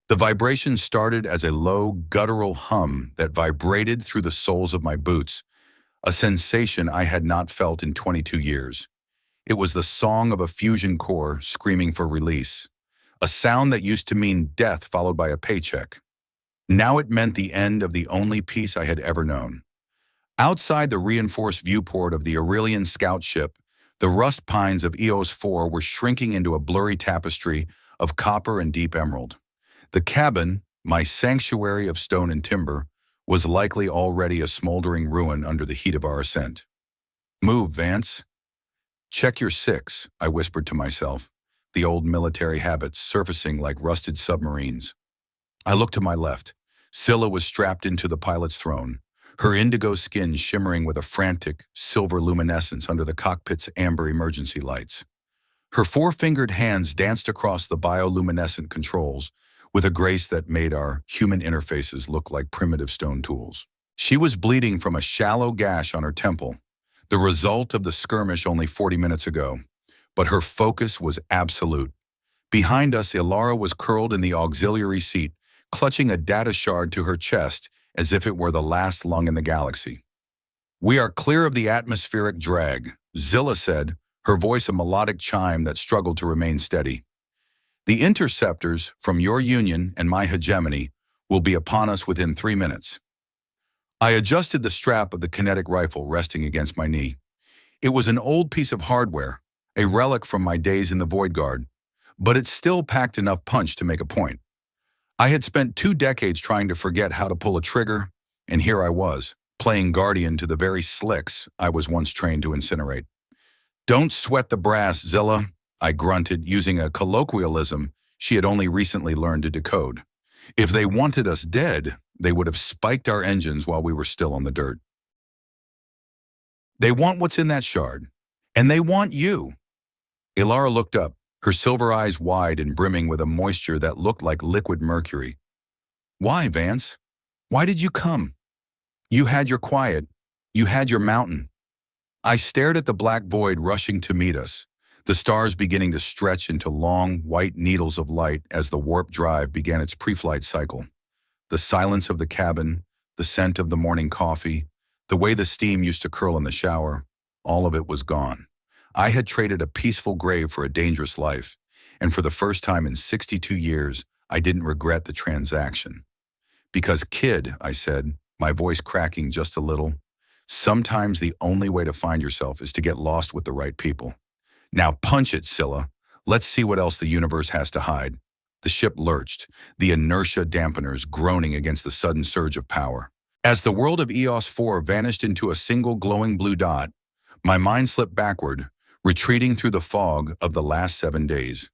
The vibration started as a low, guttural hum that vibrated through the soles of my boots, a sensation I had not felt in 22 years. It was the song of a fusion core screaming for release, a sound that used to mean death followed by a paycheck. Now it meant the end of the only peace I had ever known. Outside the reinforced viewport of the Aurelian scout ship, the rust pines of EOS 4 were shrinking into a blurry tapestry of copper and deep emerald. The cabin, my sanctuary of stone and timber, was likely already a smoldering ruin under the heat of our ascent. "Move, Vance. Check your six," I whispered to myself, the old military habits surfacing like rusted submarines. I looked to my left. Scylla was strapped into the pilot's throne, her indigo skin shimmering with a frantic, silver luminescence under the cockpit's amber emergency lights. Her four-fingered hands danced across the bioluminescent controls with a grace that made our human interfaces look like primitive stone tools. She was bleeding from a shallow gash on her temple, the result of the skirmish only 40 minutes ago, but her focus was absolute. Behind us, Ilara was curled in the auxiliary seat, clutching a data shard to her chest as if it were the last lung in the galaxy. "We are clear of the atmospheric drag," Zilla said, her voice a melodic chime that struggled to remain steady. "The interceptors from your union and my hegemony will be upon us within 3 minutes." I adjusted the strap of the kinetic rifle resting against my knee. It was an old piece of hardware, a relic from my days in the Void Guard, but it still packed enough punch to make a point. I had spent 2 decades trying to forget how to pull a trigger, and here I was, playing guardian to the very slicks I was once trained to incinerate. "Don't sweat the brass, Zilla," I grunted, using a colloquialism she had only recently learned to decode. "If they wanted us dead, they would have spiked our engines while we were still on the dirt. They want what's in that shard, and they want you." Ilara looked up, her silver eyes wide and brimming with a moisture that looked like liquid mercury. "Why, Vance? Why did you come? You had your quiet. You had your mountain." I stared at the black void rushing to meet us, the stars beginning to stretch into long, white needles of light as the warp drive began its pre-flight cycle. The silence of the cabin, the scent of the morning coffee, the way the steam used to curl in the shower, all of it was gone. I had traded a peaceful grave for a dangerous life, and for the first time in 62 years, I didn't regret the transaction. "Because, kid," I said, my voice cracking just a little, "sometimes the only way to find yourself is to get lost with the right people. Now punch it, Scylla. Let's see what else the universe has to hide." The ship lurched, the inertia dampeners groaning against the sudden surge of power. As the world of EOS 4 vanished into a single glowing blue dot, my mind slipped backward, retreating through the fog of the last 7 days.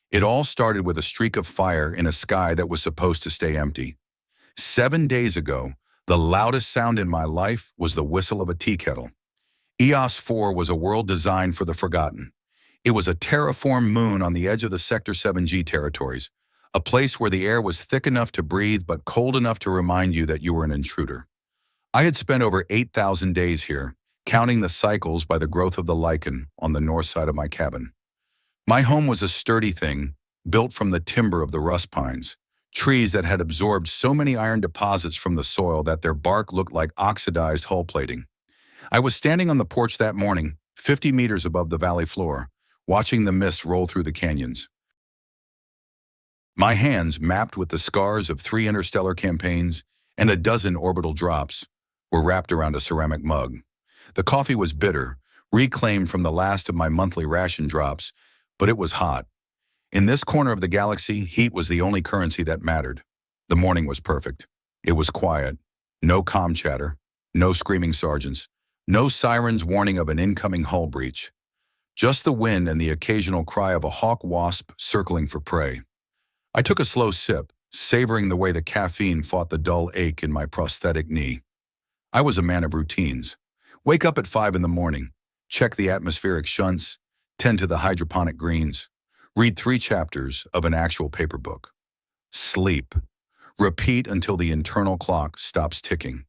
It all started with a streak of fire in a sky that was supposed to stay empty. 7 days ago, the loudest sound in my life was the whistle of a tea kettle. EOS 4 was a world designed for the forgotten. It was a terraformed moon on the edge of the Sector 7G territories, a place where the air was thick enough to breathe but cold enough to remind you that you were an intruder. I had spent over 8,000 days here, counting the cycles by the growth of the lichen on the north side of my cabin. My home was a sturdy thing, built from the timber of the rust pines, trees that had absorbed so many iron deposits from the soil that their bark looked like oxidized hull plating. I was standing on the porch that morning, 50 meters above the valley floor, watching the mist roll through the canyons. My hands, mapped with the scars of 3 interstellar campaigns and a dozen orbital drops, were wrapped around a ceramic mug. The coffee was bitter, reclaimed from the last of my monthly ration drops, but it was hot. In this corner of the galaxy, heat was the only currency that mattered. The morning was perfect. It was quiet. No comm chatter. No screaming sergeants. No sirens warning of an incoming hull breach. Just the wind and the occasional cry of a hawk wasp circling for prey. I took a slow sip, savoring the way the caffeine fought the dull ache in my prosthetic knee. I was a man of routines. Wake up at 5 in the morning, check the atmospheric shunts, tend to the hydroponic greens, read 3 chapters of an actual paper book. Sleep. Repeat until the internal clock stops ticking.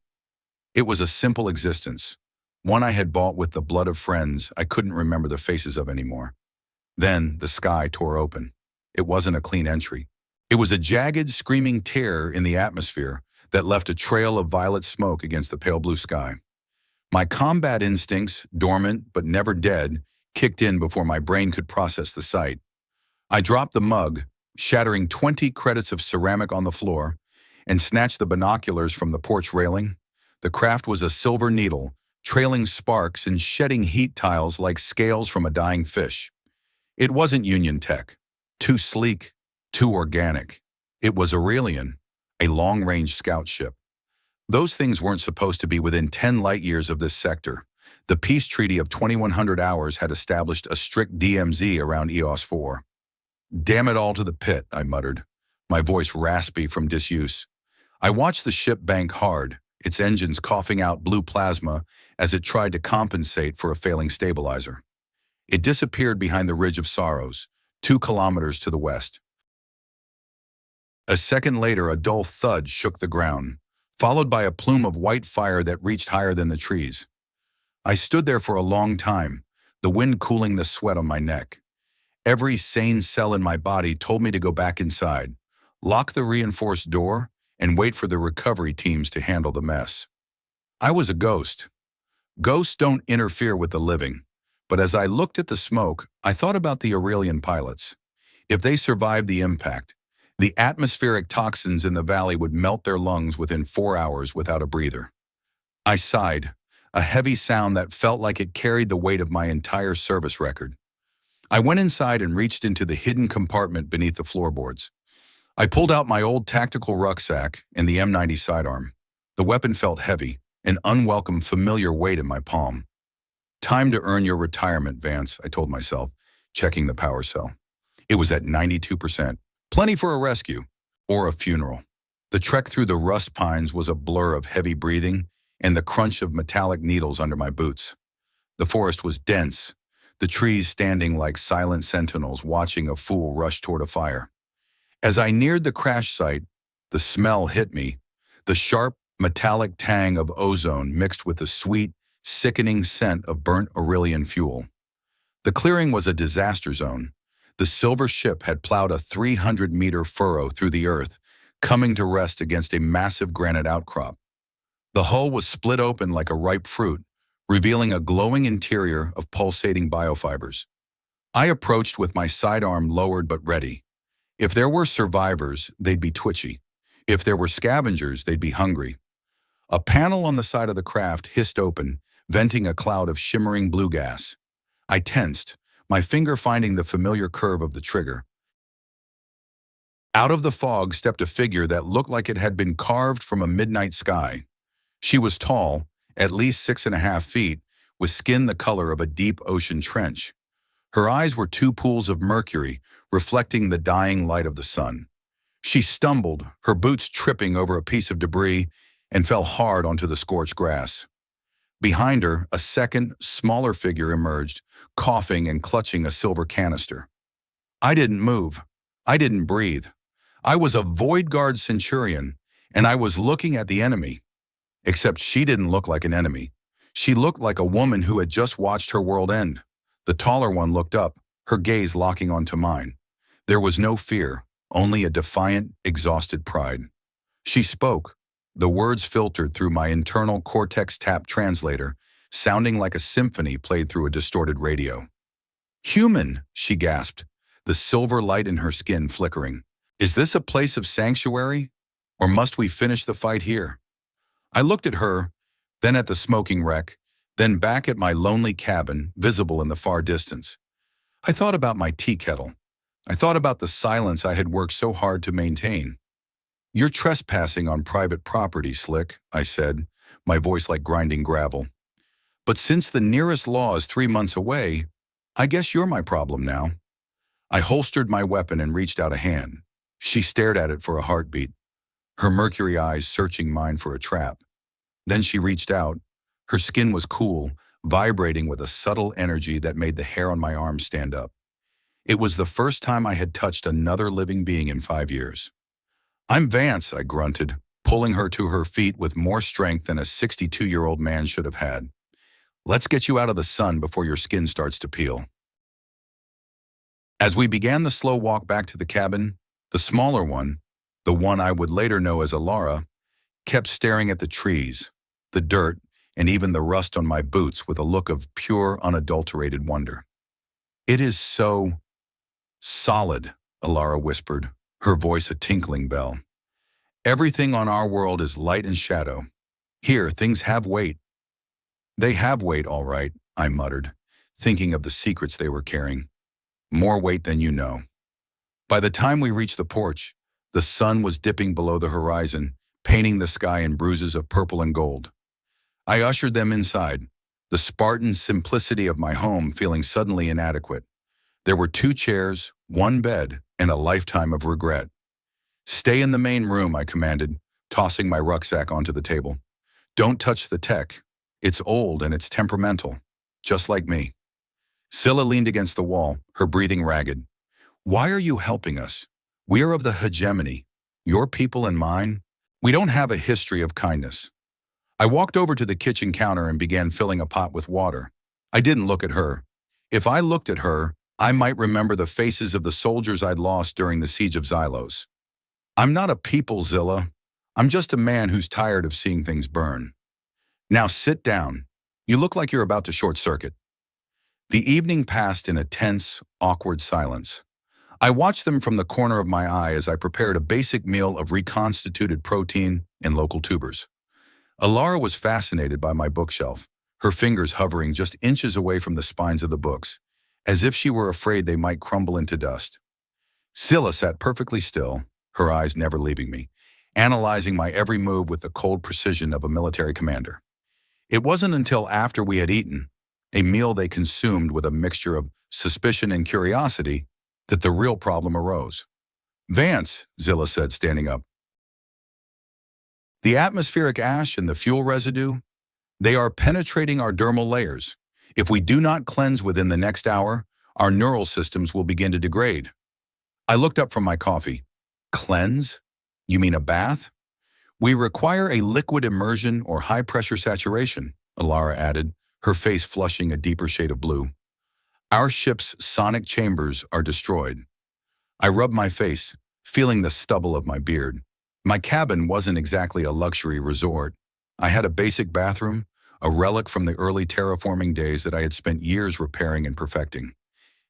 It was a simple existence, one I had bought with the blood of friends I couldn't remember the faces of anymore. Then the sky tore open. It wasn't a clean entry. It was a jagged, screaming tear in the atmosphere that left a trail of violet smoke against the pale blue sky. My combat instincts, dormant but never dead, kicked in before my brain could process the sight. I dropped the mug, shattering 20 credits of ceramic on the floor, and snatched the binoculars from the porch railing. The craft was a silver needle, trailing sparks and shedding heat tiles like scales from a dying fish. It wasn't Union tech. Too sleek, too organic. It was Aurelian, a long-range scout ship. Those things weren't supposed to be within 10 light-years of this sector. The peace treaty of 2100 hours had established a strict DMZ around EOS 4. "Damn it all to the pit," I muttered, my voice raspy from disuse. I watched the ship bank hard, its engines coughing out blue plasma as it tried to compensate for a failing stabilizer. It disappeared behind the Ridge of Sorrows, 2 kilometers to the west. A second later, a dull thud shook the ground, followed by a plume of white fire that reached higher than the trees. I stood there for a long time, the wind cooling the sweat on my neck. Every sane cell in my body told me to go back inside, lock the reinforced door, and wait for the recovery teams to handle the mess. I was a ghost. Ghosts don't interfere with the living, but as I looked at the smoke, I thought about the Aurelian pilots. If they survived the impact, the atmospheric toxins in the valley would melt their lungs within 4 hours without a breather. I sighed, a heavy sound that felt like it carried the weight of my entire service record. I went inside and reached into the hidden compartment beneath the floorboards. I pulled out my old tactical rucksack and the M90 sidearm. The weapon felt heavy, an unwelcome, familiar weight in my palm. "Time to earn your retirement, Vance," I told myself, checking the power cell. It was at 92%. Plenty for a rescue, or a funeral. The trek through the rust pines was a blur of heavy breathing and the crunch of metallic needles under my boots. The forest was dense, the trees standing like silent sentinels watching a fool rush toward a fire. As I neared the crash site, the smell hit me, the sharp, metallic tang of ozone mixed with the sweet, sickening scent of burnt Aurelian fuel. The clearing was a disaster zone. The silver ship had plowed a 300-meter furrow through the earth, coming to rest against a massive granite outcrop. The hull was split open like a ripe fruit, revealing a glowing interior of pulsating biofibers. I approached with my sidearm lowered but ready. If there were survivors, they'd be twitchy. If there were scavengers, they'd be hungry. A panel on the side of the craft hissed open, venting a cloud of shimmering blue gas. I tensed, my finger finding the familiar curve of the trigger. Out of the fog stepped a figure that looked like it had been carved from a midnight sky. She was tall, at least 6.5 feet, with skin the color of a deep ocean trench. Her eyes were 2 pools of mercury, reflecting the dying light of the sun. She stumbled, her boots tripping over a piece of debris, and fell hard onto the scorched grass. Behind her, a second, smaller figure emerged, coughing and clutching a silver canister. I didn't move. I didn't breathe. I was a Void Guard Centurion, and I was looking at the enemy. Except she didn't look like an enemy. She looked like a woman who had just watched her world end. The taller one looked up, her gaze locking onto mine. There was no fear, only a defiant, exhausted pride. She spoke. The words filtered through my internal cortex tap translator, sounding like a symphony played through a distorted radio. "Human," she gasped, the silver light in her skin flickering. "Is this a place of sanctuary? Or must we finish the fight here?" I looked at her, then at the smoking wreck, then back at my lonely cabin, visible in the far distance. I thought about my tea kettle. I thought about the silence I had worked so hard to maintain. "You're trespassing on private property, Slick," I said, my voice like grinding gravel. "But since the nearest law is 3 months away, I guess you're my problem now." I holstered my weapon and reached out a hand. She stared at it for a heartbeat, her mercury eyes searching mine for a trap. Then she reached out. Her skin was cool, vibrating with a subtle energy that made the hair on my arm stand up. It was the first time I had touched another living being in 5 years. "I'm Vance," I grunted, pulling her to her feet with more strength than a 62-year-old man should have had. "Let's get you out of the sun before your skin starts to peel." As we began the slow walk back to the cabin, The smaller one, the one I would later know as Alara, kept staring at the trees, the dirt, and even the rust on my boots with a look of pure, unadulterated wonder. "It is so solid," Alara whispered, her voice a tinkling bell. "Everything on our world is light and shadow. Here, things have weight." "They have weight, all right," I muttered, thinking of the secrets they were carrying. "More weight than you know." By the time we reached the porch, the sun was dipping below the horizon, painting the sky in bruises of purple and gold. I ushered them inside, the Spartan simplicity of my home feeling suddenly inadequate. There were 2 chairs, 1 bed, and a lifetime of regret. "Stay in the main room," I commanded, tossing my rucksack onto the table. "Don't touch the tech. It's old and it's temperamental, just like me." Scylla leaned against the wall, her breathing ragged. "Why are you helping us? We are of the hegemony. Your people and mine. We don't have a history of kindness." I walked over to the kitchen counter and began filling a pot with water. I didn't look at her. If I looked at her, I might remember the faces of the soldiers I'd lost during the siege of Xylos. "I'm not a people, Zilla. I'm just a man who's tired of seeing things burn. Now sit down. You look like you're about to short-circuit." The evening passed in a tense, awkward silence. I watched them from the corner of my eye as I prepared a basic meal of reconstituted protein and local tubers. Alara was fascinated by my bookshelf, her fingers hovering just inches away from the spines of the books, as if she were afraid they might crumble into dust. Scylla sat perfectly still, her eyes never leaving me, analyzing my every move with the cold precision of a military commander. It wasn't until after we had eaten, a meal they consumed with a mixture of suspicion and curiosity, that the real problem arose. "Vance," Zilla said, standing up. "The atmospheric ash and the fuel residue, they are penetrating our dermal layers. If we do not cleanse within the next hour, our neural systems will begin to degrade." I looked up from my coffee. "Cleanse? You mean a bath?" "We require a liquid immersion or high-pressure saturation," Alara added, her face flushing a deeper shade of blue. "Our ship's sonic chambers are destroyed." I rubbed my face, feeling the stubble of my beard. My cabin wasn't exactly a luxury resort. I had a basic bathroom, a relic from the early terraforming days that I had spent years repairing and perfecting.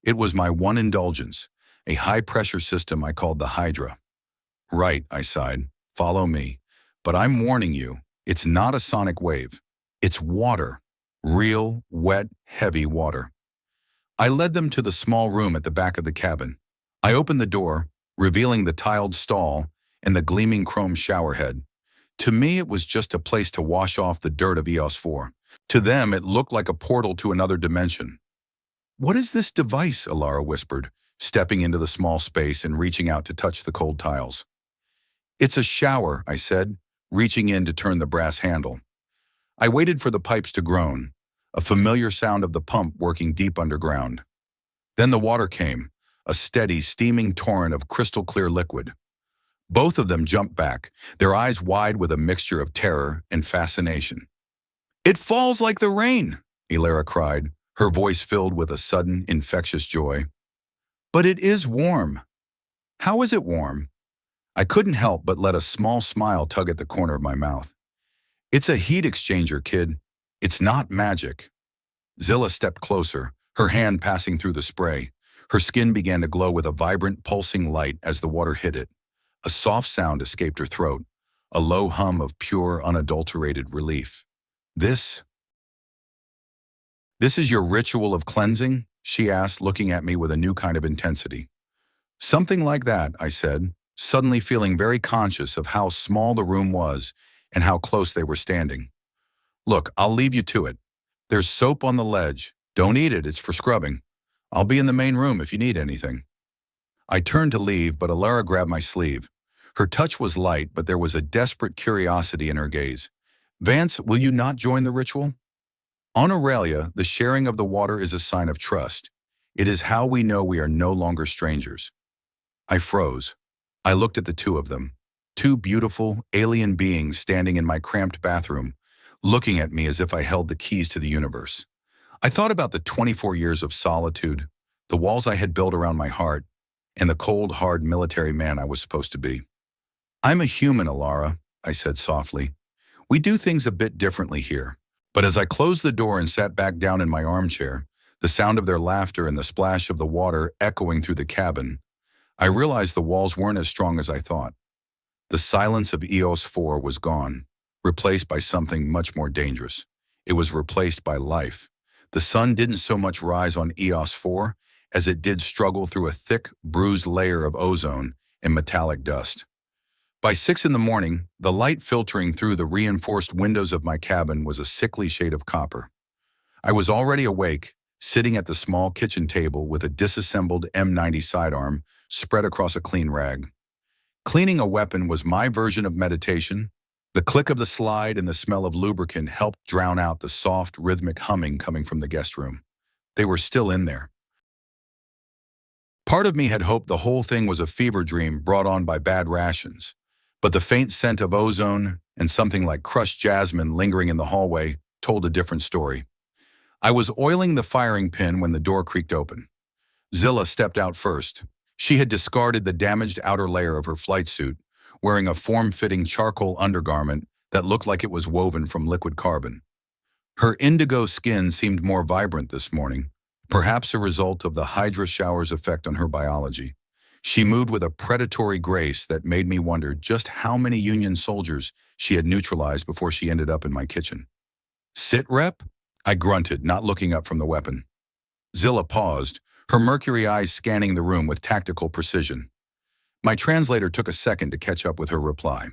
It was my one indulgence, a high-pressure system I called the Hydra. "Right," I sighed. "Follow me. But I'm warning you, it's not a sonic wave. It's water. Real, wet, heavy water." I led them to the small room at the back of the cabin. I opened the door, revealing the tiled stall and the gleaming chrome showerhead. To me, it was just a place to wash off the dirt of EOS 4. To them, it looked like a portal to another dimension. "What is this device?" Alara whispered, stepping into the small space and reaching out to touch the cold tiles. "It's a shower," I said, reaching in to turn the brass handle. I waited for the pipes to groan, a familiar sound of the pump working deep underground. Then the water came, a steady, steaming torrent of crystal-clear liquid. Both of them jumped back, their eyes wide with a mixture of terror and fascination. "It falls like the rain," Alara cried, her voice filled with a sudden, infectious joy. "But it is warm." "How is it warm?" I couldn't help but let a small smile tug at the corner of my mouth. "It's a heat exchanger, kid. It's not magic." Zilla stepped closer, her hand passing through the spray. Her skin began to glow with a vibrant, pulsing light as the water hit it. A soft sound escaped her throat, a low hum of pure, unadulterated relief. This is your ritual of cleansing?" she asked, looking at me with a new kind of intensity. "Something like that," I said, suddenly feeling very conscious of how small the room was and how close they were standing. "Look, I'll leave you to it. There's soap on the ledge. Don't eat it, it's for scrubbing. I'll be in the main room if you need anything." I turned to leave, but Alara grabbed my sleeve. Her touch was light, but there was a desperate curiosity in her gaze. "Vance, will you not join the ritual?" On Aurelia, the sharing of the water is a sign of trust. It is how we know we are no longer strangers. I froze. I looked at the two of them. Two beautiful, alien beings standing in my cramped bathroom, looking at me as if I held the keys to the universe. I thought about the 24 years of solitude, the walls I had built around my heart, and the cold, hard military man I was supposed to be. I'm a human, Alara, I said softly. We do things a bit differently here. But as I closed the door and sat back down in my armchair, the sound of their laughter and the splash of the water echoing through the cabin, I realized the walls weren't as strong as I thought. The silence of EOS 4 was gone, replaced by something much more dangerous. It was replaced by life. The sun didn't so much rise on EOS 4 as it did struggle through a thick, bruised layer of ozone and metallic dust. By 6 in the morning, the light filtering through the reinforced windows of my cabin was a sickly shade of copper. I was already awake, sitting at the small kitchen table with a disassembled M90 sidearm spread across a clean rag. Cleaning a weapon was my version of meditation. The click of the slide and the smell of lubricant helped drown out the soft, rhythmic humming coming from the guest room. They were still in there. Part of me had hoped the whole thing was a fever dream brought on by bad rations, but the faint scent of ozone and something like crushed jasmine lingering in the hallway told a different story. I was oiling the firing pin when the door creaked open. Zilla stepped out first. She had discarded the damaged outer layer of her flight suit, wearing a form-fitting charcoal undergarment that looked like it was woven from liquid carbon. Her indigo skin seemed more vibrant this morning, perhaps a result of the Hydra shower's effect on her biology. She moved with a predatory grace that made me wonder just how many Union soldiers she had neutralized before she ended up in my kitchen. "Sit, Rep?" I grunted, not looking up from the weapon. Zilla paused, her mercury eyes scanning the room with tactical precision. My translator took a second to catch up with her reply.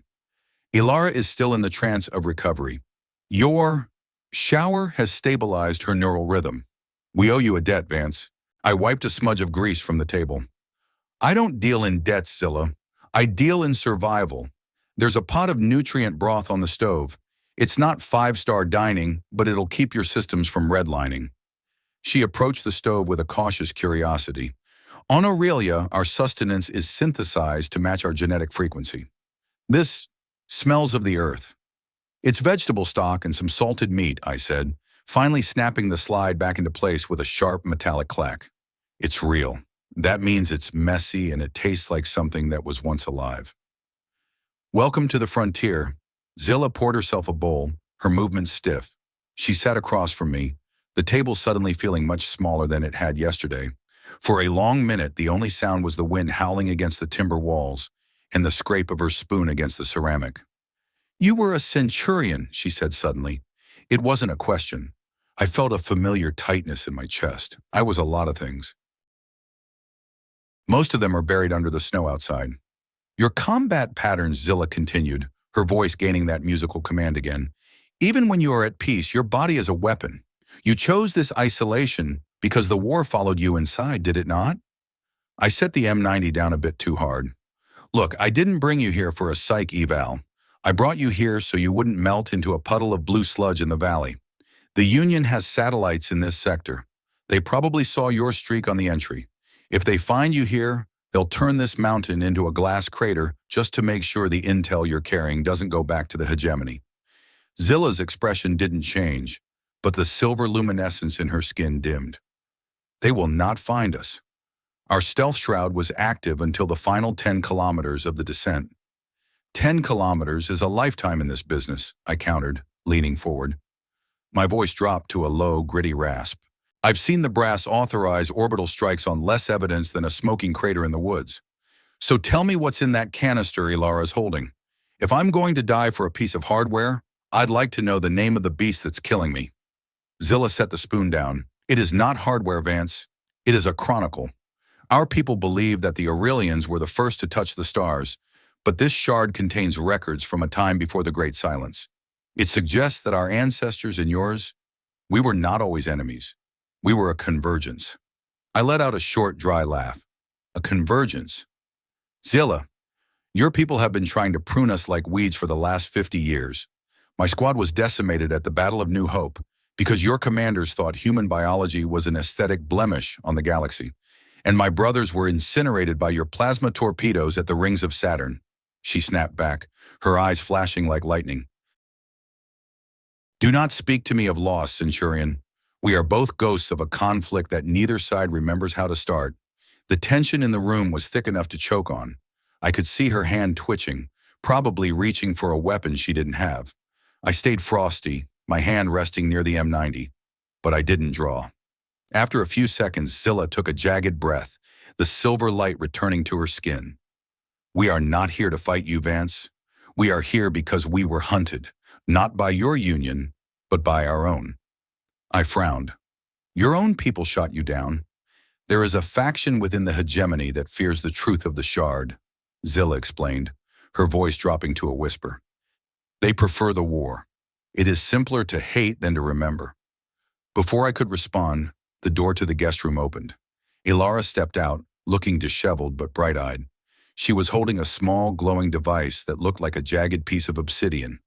"Ilara is still in the trance of recovery. Your shower has stabilized her neural rhythm. We owe you a debt, Vance." I wiped a smudge of grease from the table. "I don't deal in debts, Zilla. I deal in survival. There's a pot of nutrient broth on the stove. It's not five-star dining, but it'll keep your systems from redlining." She approached the stove with a cautious curiosity. "On Aurelia, our sustenance is synthesized to match our genetic frequency. This smells of the earth." "It's vegetable stock and some salted meat," I said, finally snapping the slide back into place with a sharp metallic clack. "It's real. That means it's messy and it tastes like something that was once alive." "Welcome to the frontier." Zilla poured herself a bowl, her movements stiff. She sat across from me, the table suddenly feeling much smaller than it had yesterday. For a long minute, the only sound was the wind howling against the timber walls and the scrape of her spoon against the ceramic. "You were a centurion," she said suddenly. It wasn't a question. I felt a familiar tightness in my chest. I was a lot of things. Most of them are buried under the snow outside. "Your combat patterns," Zilla continued, her voice gaining that musical command again. "Even when you are at peace, your body is a weapon. You chose this isolation because the war followed you inside, did it not?" I set the M90 down a bit too hard. "Look, I didn't bring you here for a psych eval. I brought you here so you wouldn't melt into a puddle of blue sludge in the valley. The Union has satellites in this sector. They probably saw your streak on the entry. If they find you here, they'll turn this mountain into a glass crater just to make sure the intel you're carrying doesn't go back to the hegemony." Zilla's expression didn't change, but the silver luminescence in her skin dimmed. "They will not find us. Our stealth shroud was active until the final 10 kilometers of the descent." 10 kilometers is a lifetime in this business," I countered, leaning forward. My voice dropped to a low, gritty rasp. "I've seen the brass authorize orbital strikes on less evidence than a smoking crater in the woods. So tell me what's in that canister Ilara's holding. If I'm going to die for a piece of hardware, I'd like to know the name of the beast that's killing me." Zilla set the spoon down. "It is not hardware, Vance. It is a chronicle. Our people believe that the Aurelians were the first to touch the stars, but this shard contains records from a time before the Great Silence. It suggests that our ancestors and yours, we were not always enemies. We were a convergence." I let out a short, dry laugh. "A convergence? Zilla, your people have been trying to prune us like weeds for the last 50 years. My squad was decimated at the Battle of New Hope because your commanders thought human biology was an aesthetic blemish on the galaxy, and my brothers were incinerated by your plasma torpedoes at the rings of Saturn." She snapped back, her eyes flashing like lightning. "Do not speak to me of loss, Centurion. We are both ghosts of a conflict that neither side remembers how to start. The tension in the room was thick enough to choke on. I could see her hand twitching, probably reaching for a weapon she didn't have. I stayed frosty, my hand resting near the M90, but I didn't draw. After a few seconds, Zilla took a jagged breath, the silver light returning to her skin. "We are not here to fight you, Vance. We are here because we were hunted, not by your union, but by our own." I frowned. "Your own people shot you down. There is a faction within the hegemony that fears the truth of the shard," Zilla explained, her voice dropping to a whisper. "They prefer the war. It is simpler to hate than to remember." Before I could respond, the door to the guest room opened. Ilara stepped out, looking disheveled but bright-eyed. She was holding a small, glowing device that looked like a jagged piece of obsidian.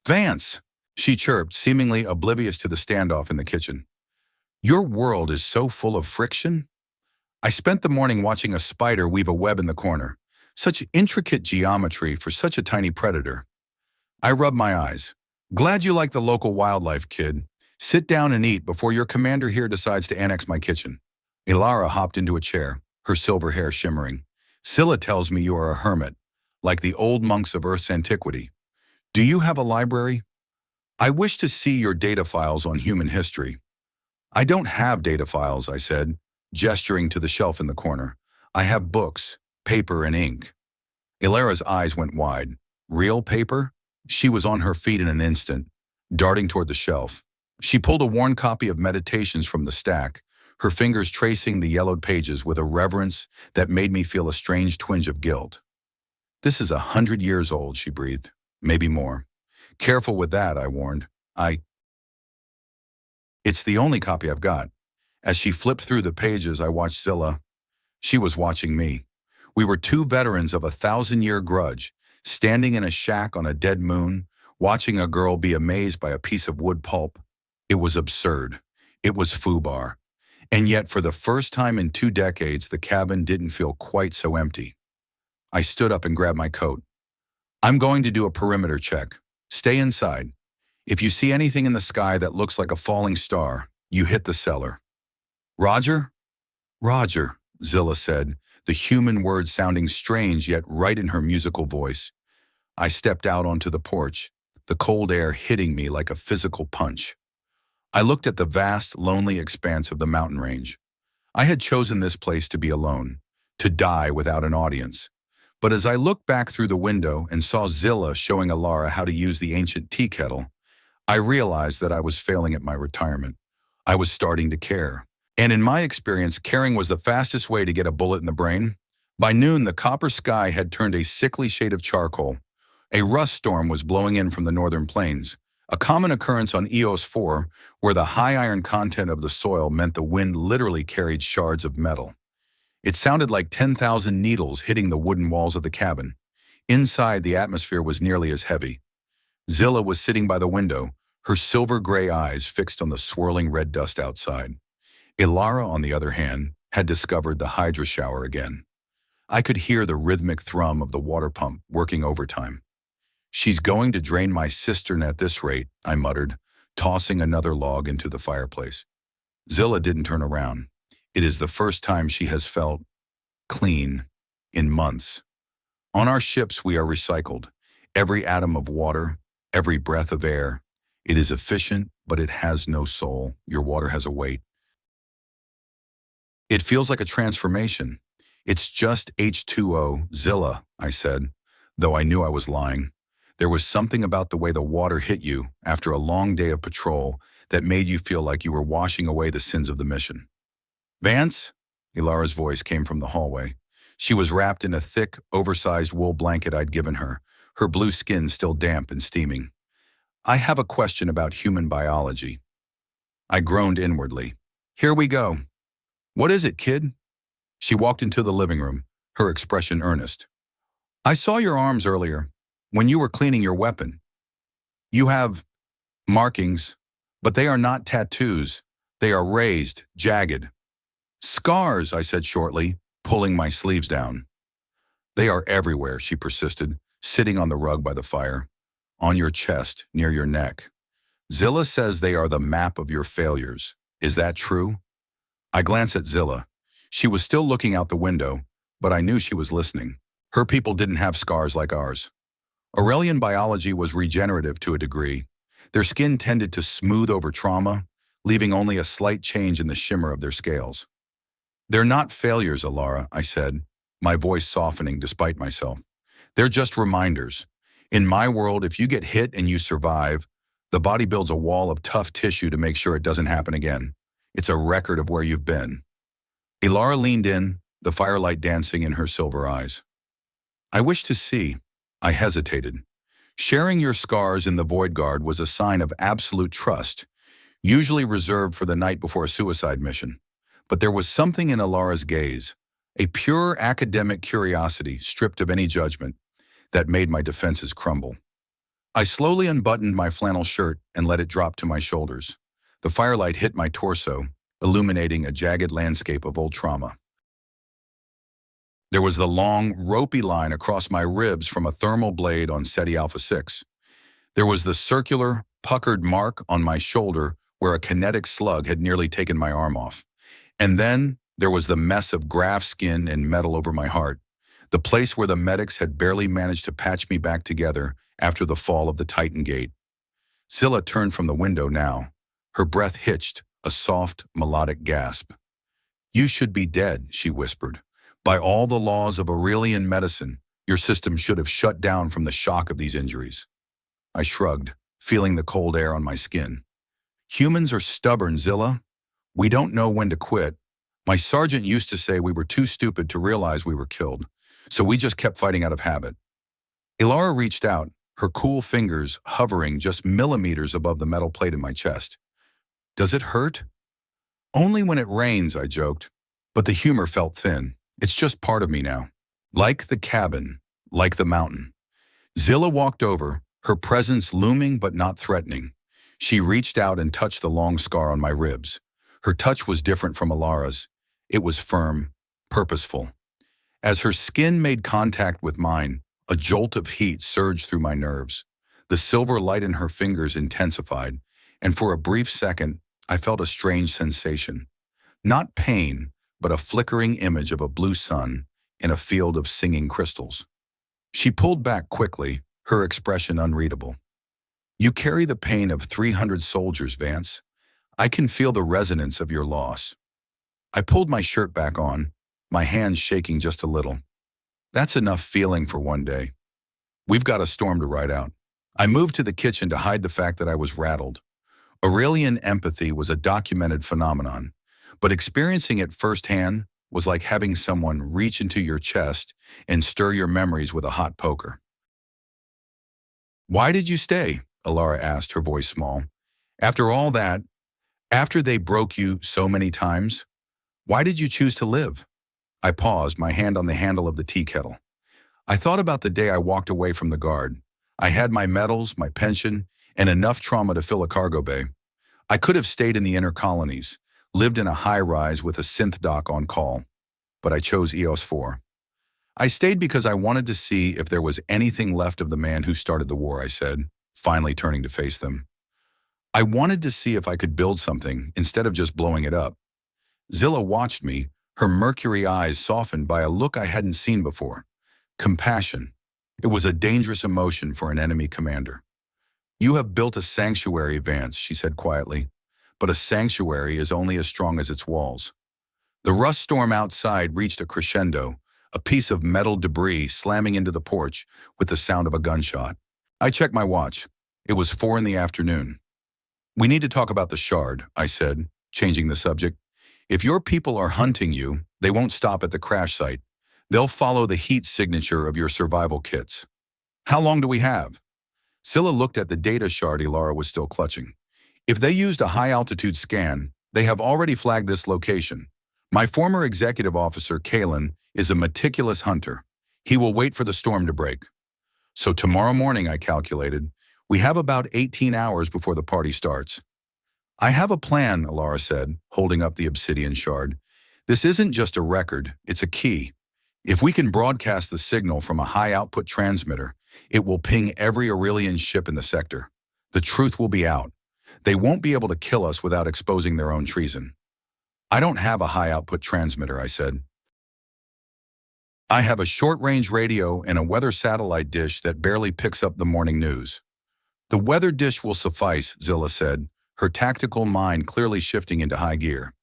"Vance!" she chirped, seemingly oblivious to the standoff in the kitchen. "Your world is so full of friction. I spent the morning watching a spider weave a web in the corner. Such intricate geometry for such a tiny predator." I rubbed my eyes. "Glad you like the local wildlife, kid. Sit down and eat before your commander here decides to annex my kitchen." Ilara hopped into a chair, her silver hair shimmering. "Scylla tells me you are a hermit, like the old monks of Earth's antiquity. Do you have a library? I wish to see your data files on human history." "I don't have data files," I said, gesturing to the shelf in the corner. "I have books, paper, and ink." Ilara's eyes went wide. "Real paper?" She was on her feet in an instant, darting toward the shelf. She pulled a worn copy of Meditations from the stack, her fingers tracing the yellowed pages with a reverence that made me feel a strange twinge of guilt. "This is 100 years old," she breathed. "Maybe more." "Careful with that," I warned. It's the only copy I've got." As she flipped through the pages, I watched Zilla. She was watching me. We were two veterans of a 1,000-year grudge, standing in a shack on a dead moon, watching a girl be amazed by a piece of wood pulp. It was absurd. It was foobar. And yet, for the first time in 2 decades, the cabin didn't feel quite so empty. I stood up and grabbed my coat. "I'm going to do a perimeter check. Stay inside. If you see anything in the sky that looks like a falling star, you hit the cellar." "Roger?" "Roger," Zilla said, the human word sounding strange yet right in her musical voice. I stepped out onto the porch, the cold air hitting me like a physical punch. I looked at the vast, lonely expanse of the mountain range. I had chosen this place to be alone, to die without an audience. But as I looked back through the window and saw Zilla showing Ilara how to use the ancient tea kettle, I realized that I was failing at my retirement. I was starting to care. And in my experience, caring was the fastest way to get a bullet in the brain. By noon, the copper sky had turned a sickly shade of charcoal. A rust storm was blowing in from the northern plains, a common occurrence on Eos 4, where the high iron content of the soil meant the wind literally carried shards of metal. It sounded like 10,000 needles hitting the wooden walls of the cabin. Inside, the atmosphere was nearly as heavy. Zilla was sitting by the window, her silver-gray eyes fixed on the swirling red dust outside. Ilara, on the other hand, had discovered the hydro shower again. I could hear the rhythmic thrum of the water pump working overtime. "She's going to drain my cistern at this rate," I muttered, tossing another log into the fireplace. Zilla didn't turn around. It is the first time she has felt clean in months. "On our ships, we are recycled. Every atom of water, every breath of air. It is efficient, but it has no soul. Your water has a weight. It feels like a transformation. It's just H2O, Zilla," I said, though I knew I was lying. There was something about the way the water hit you after a long day of patrol that made you feel like you were washing away the sins of the mission. "Vance?" Ilara's voice came from the hallway. She was wrapped in a thick, oversized wool blanket I'd given her, her blue skin still damp and steaming. "I have a question about human biology." I groaned inwardly. "Here we go." "What is it, kid?" She walked into the living room, her expression earnest. "I saw your arms earlier, when you were cleaning your weapon. You have markings, but they are not tattoos. They are raised, jagged." "Scars," I said shortly, pulling my sleeves down. "They are everywhere," she persisted, sitting on the rug by the fire. "On your chest, near your neck. Zilla says they are the map of your failures. Is that true?" I glanced at Zilla. She was still looking out the window, but I knew she was listening. Her people didn't have scars like ours. Aurelian biology was regenerative to a degree. Their skin tended to smooth over trauma, leaving only a slight change in the shimmer of their scales. They're not failures, Alara, I said, my voice softening despite myself. They're just reminders. In my world, if you get hit and you survive, the body builds a wall of tough tissue to make sure it doesn't happen again. It's a record of where you've been. Ilara leaned in, the firelight dancing in her silver eyes. I wish to see. I hesitated. Sharing your scars in the Void Guard was a sign of absolute trust, usually reserved for the night before a suicide mission. But there was something in Alara's gaze, a pure academic curiosity stripped of any judgment, that made my defenses crumble. I slowly unbuttoned my flannel shirt and let it drop to my shoulders. The firelight hit my torso, illuminating a jagged landscape of old trauma. There was the long, ropey line across my ribs from a thermal blade on SETI Alpha 6. There was the circular, puckered mark on my shoulder where a kinetic slug had nearly taken my arm off. And then there was the mess of graft skin and metal over my heart, the place where the medics had barely managed to patch me back together after the fall of the Titan Gate. Zilla turned from the window now. Her breath hitched, a soft, melodic gasp. You should be dead, she whispered. By all the laws of Aurelian medicine, your system should have shut down from the shock of these injuries. I shrugged, feeling the cold air on my skin. Humans are stubborn, Zilla. We don't know when to quit. My sergeant used to say we were too stupid to realize we were killed, so we just kept fighting out of habit. Ilara reached out, her cool fingers hovering just millimeters above the metal plate in my chest. Does it hurt? Only when it rains, I joked, but the humor felt thin. It's just part of me now. Like the cabin, like the mountain. Zilla walked over, her presence looming but not threatening. She reached out and touched the long scar on my ribs. Her touch was different from Alara's. It was firm, purposeful. As her skin made contact with mine, a jolt of heat surged through my nerves. The silver light in her fingers intensified, and for a brief second, I felt a strange sensation. Not pain, but a flickering image of a blue sun in a field of singing crystals. She pulled back quickly, her expression unreadable. You carry the pain of 300 soldiers, Vance. I can feel the resonance of your loss. I pulled my shirt back on, my hands shaking just a little. That's enough feeling for one day. We've got a storm to ride out. I moved to the kitchen to hide the fact that I was rattled. Aurelian empathy was a documented phenomenon, but experiencing it firsthand was like having someone reach into your chest and stir your memories with a hot poker. Why did you stay? Alara asked, her voice small. After all that, after they broke you so many times, why did you choose to live? I paused, my hand on the handle of the tea kettle. I thought about the day I walked away from the guard. I had my medals, my pension, and enough trauma to fill a cargo bay. I could have stayed in the inner colonies, lived in a high-rise with a synth dock on call, but I chose EOS 4. I stayed because I wanted to see if there was anything left of the man who started the war, I said, finally turning to face them. I wanted to see if I could build something instead of just blowing it up. Zilla watched me, her mercury eyes softened by a look I hadn't seen before. Compassion. It was a dangerous emotion for an enemy commander. You have built a sanctuary, Vance, she said quietly, but a sanctuary is only as strong as its walls. The rust storm outside reached a crescendo, a piece of metal debris slamming into the porch with the sound of a gunshot. I checked my watch. It was 4 in the afternoon. We need to talk about the shard, I said, changing the subject. If your people are hunting you, they won't stop at the crash site. They'll follow the heat signature of your survival kits. How long do we have? Scylla looked at the data shard Ilara was still clutching. If they used a high-altitude scan, they have already flagged this location. My former executive officer, Kalen, is a meticulous hunter. He will wait for the storm to break. So tomorrow morning, I calculated, we have about 18 hours before the party starts. I have a plan, Ilara said, holding up the obsidian shard. This isn't just a record, it's a key. If we can broadcast the signal from a high-output transmitter, it will ping every Aurelian ship in the sector. The truth will be out. They won't be able to kill us without exposing their own treason. I don't have a high-output transmitter, I said. I have a short-range radio and a weather satellite dish that barely picks up the morning news. The weather dish will suffice, Zilla said, her tactical mind clearly shifting into high gear.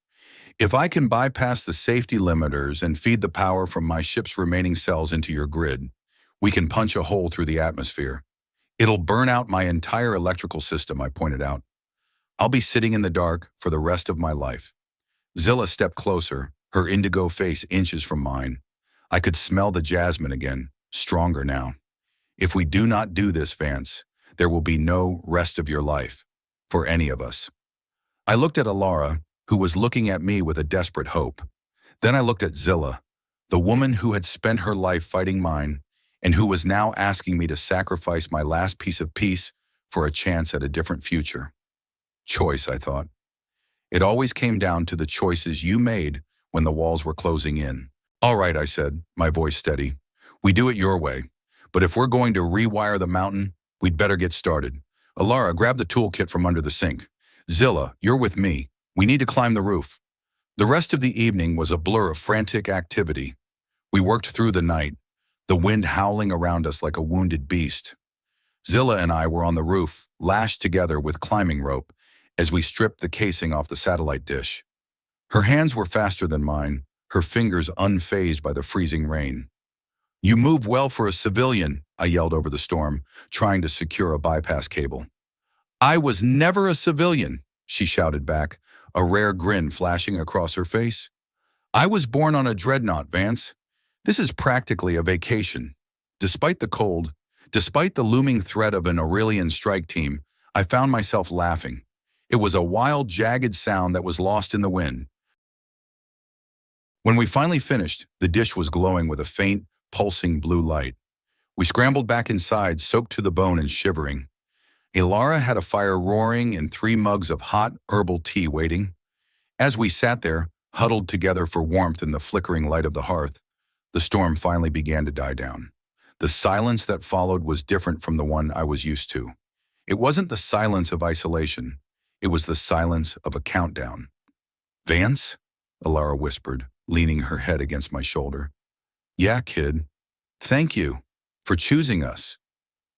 If I can bypass the safety limiters and feed the power from my ship's remaining cells into your grid, we can punch a hole through the atmosphere. It'll burn out my entire electrical system, I pointed out. I'll be sitting in the dark for the rest of my life. Zilla stepped closer, her indigo face inches from mine. I could smell the jasmine again, stronger now. If we do not do this, Vance, there will be no rest of your life, for any of us. I looked at Alara, who was looking at me with a desperate hope. Then I looked at Zilla, the woman who had spent her life fighting mine, and who was now asking me to sacrifice my last piece of peace for a chance at a different future. Choice, I thought. It always came down to the choices you made when the walls were closing in. All right, I said, my voice steady. We do it your way. But if we're going to rewire the mountain, we'd better get started. Alara, grab the toolkit from under the sink. Zilla, you're with me. We need to climb the roof. The rest of the evening was a blur of frantic activity. We worked through the night, the wind howling around us like a wounded beast. Zilla and I were on the roof, lashed together with climbing rope, as we stripped the casing off the satellite dish. Her hands were faster than mine, her fingers unfazed by the freezing rain. You move well for a civilian, I yelled over the storm, trying to secure a bypass cable. I was never a civilian, she shouted back, a rare grin flashing across her face. I was born on a dreadnought, Vance. This is practically a vacation. Despite the cold, despite the looming threat of an Aurelian strike team, I found myself laughing. It was a wild, jagged sound that was lost in the wind. When we finally finished, the dish was glowing with a faint, pulsing blue light. We scrambled back inside, soaked to the bone and shivering. Alara had a fire roaring and 3 mugs of hot herbal tea waiting. As we sat there, huddled together for warmth in the flickering light of the hearth, the storm finally began to die down. The silence that followed was different from the one I was used to. It wasn't the silence of isolation. It was the silence of a countdown. Vance? Alara whispered, leaning her head against my shoulder. Yeah, kid. Thank you for choosing us.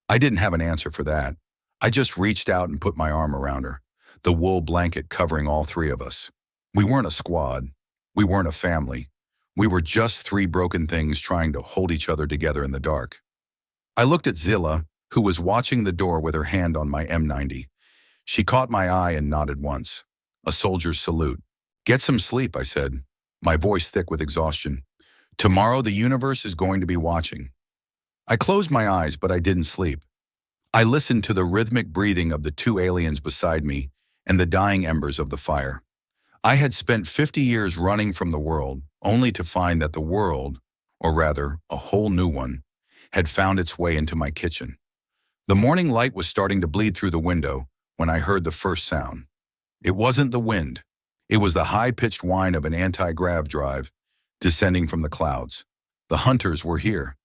I didn't have an answer for that. I just reached out and put my arm around her, the wool blanket covering all 3 of us. We weren't a squad. We weren't a family. We were just 3 broken things trying to hold each other together in the dark. I looked at Zilla, who was watching the door with her hand on my M90. She caught my eye and nodded once. A soldier's salute. Get some sleep, I said, my voice thick with exhaustion. Tomorrow the universe is going to be watching. I closed my eyes, but I didn't sleep. I listened to the rhythmic breathing of the 2 aliens beside me and the dying embers of the fire. I had spent 50 years running from the world, only to find that the world, or rather, a whole new one, had found its way into my kitchen. The morning light was starting to bleed through the window when I heard the first sound. It wasn't the wind. It was the high-pitched whine of an anti-grav drive descending from the clouds. The hunters were here.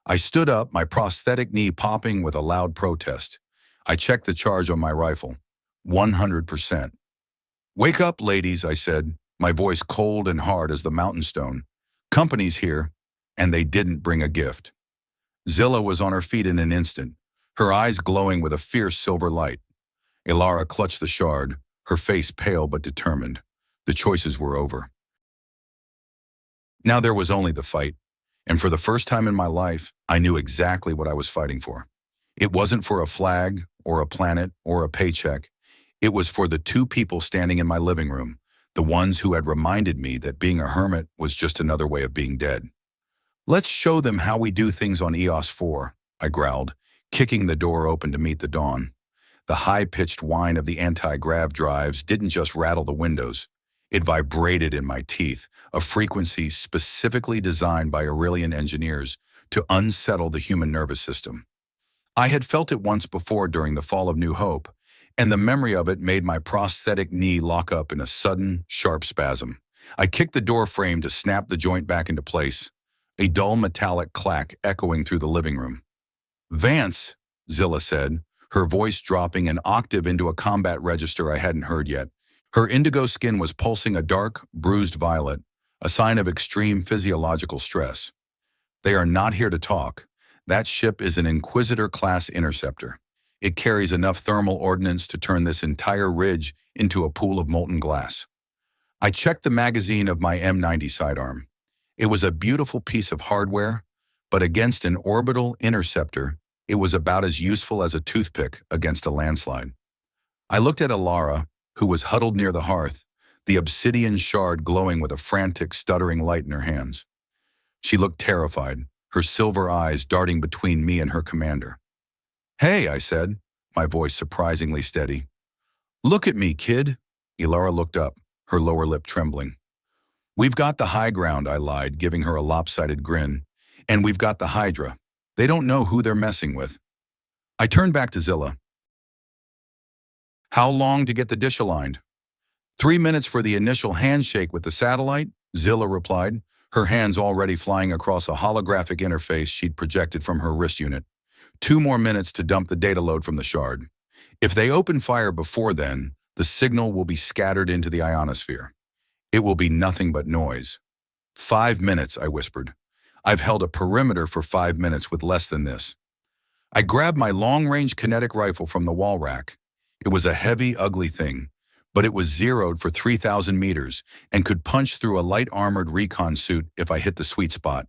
I stood up, my prosthetic knee popping with a loud protest. I checked the charge on my rifle. 100%. Wake up, ladies, I said, my voice cold and hard as the mountain stone. Company's here, and they didn't bring a gift. Zilla was on her feet in an instant, her eyes glowing with a fierce silver light. Alara clutched the shard, her face pale but determined. The choices were over. Now there was only the fight, and for the first time in my life, I knew exactly what I was fighting for. It wasn't for a flag, or a planet, or a paycheck. It was for the 2 people standing in my living room, the ones who had reminded me that being a hermit was just another way of being dead. Let's show them how we do things on EOS 4, I growled, kicking the door open to meet the dawn. The high-pitched whine of the anti-grav drives didn't just rattle the windows. It vibrated in my teeth, a frequency specifically designed by Aurelian engineers to unsettle the human nervous system. I had felt it once before during the fall of New Hope, and the memory of it made my prosthetic knee lock up in a sudden, sharp spasm. I kicked the door frame to snap the joint back into place, a dull metallic clack echoing through the living room. Vance, Zilla said, her voice dropping an octave into a combat register I hadn't heard yet. Her indigo skin was pulsing a dark, bruised violet, a sign of extreme physiological stress. They are not here to talk. That ship is an Inquisitor-class interceptor. It carries enough thermal ordnance to turn this entire ridge into a pool of molten glass. I checked the magazine of my M90 sidearm. It was a beautiful piece of hardware, but against an orbital interceptor, it was about as useful as a toothpick against a landslide. I looked at Alara, who was huddled near the hearth, the obsidian shard glowing with a frantic, stuttering light in her hands. She looked terrified, her silver eyes darting between me and her commander. "Hey," I said, my voice surprisingly steady. "Look at me, kid." Alara looked up, her lower lip trembling. "We've got the high ground," I lied, giving her a lopsided grin. "And we've got the Hydra. They don't know who they're messing with." I turned back to Zilla. "How long to get the dish aligned?" 3 minutes for the initial handshake with the satellite," Zilla replied, her hands already flying across a holographic interface she'd projected from her wrist unit. 2 more minutes to dump the data load from the shard. If they open fire before then, the signal will be scattered into the ionosphere. It will be nothing but noise. 5 minutes, I whispered. I've held a perimeter for 5 minutes with less than this. I grabbed my long-range kinetic rifle from the wall rack. It was a heavy, ugly thing, but it was zeroed for 3,000 meters and could punch through a light-armored recon suit if I hit the sweet spot.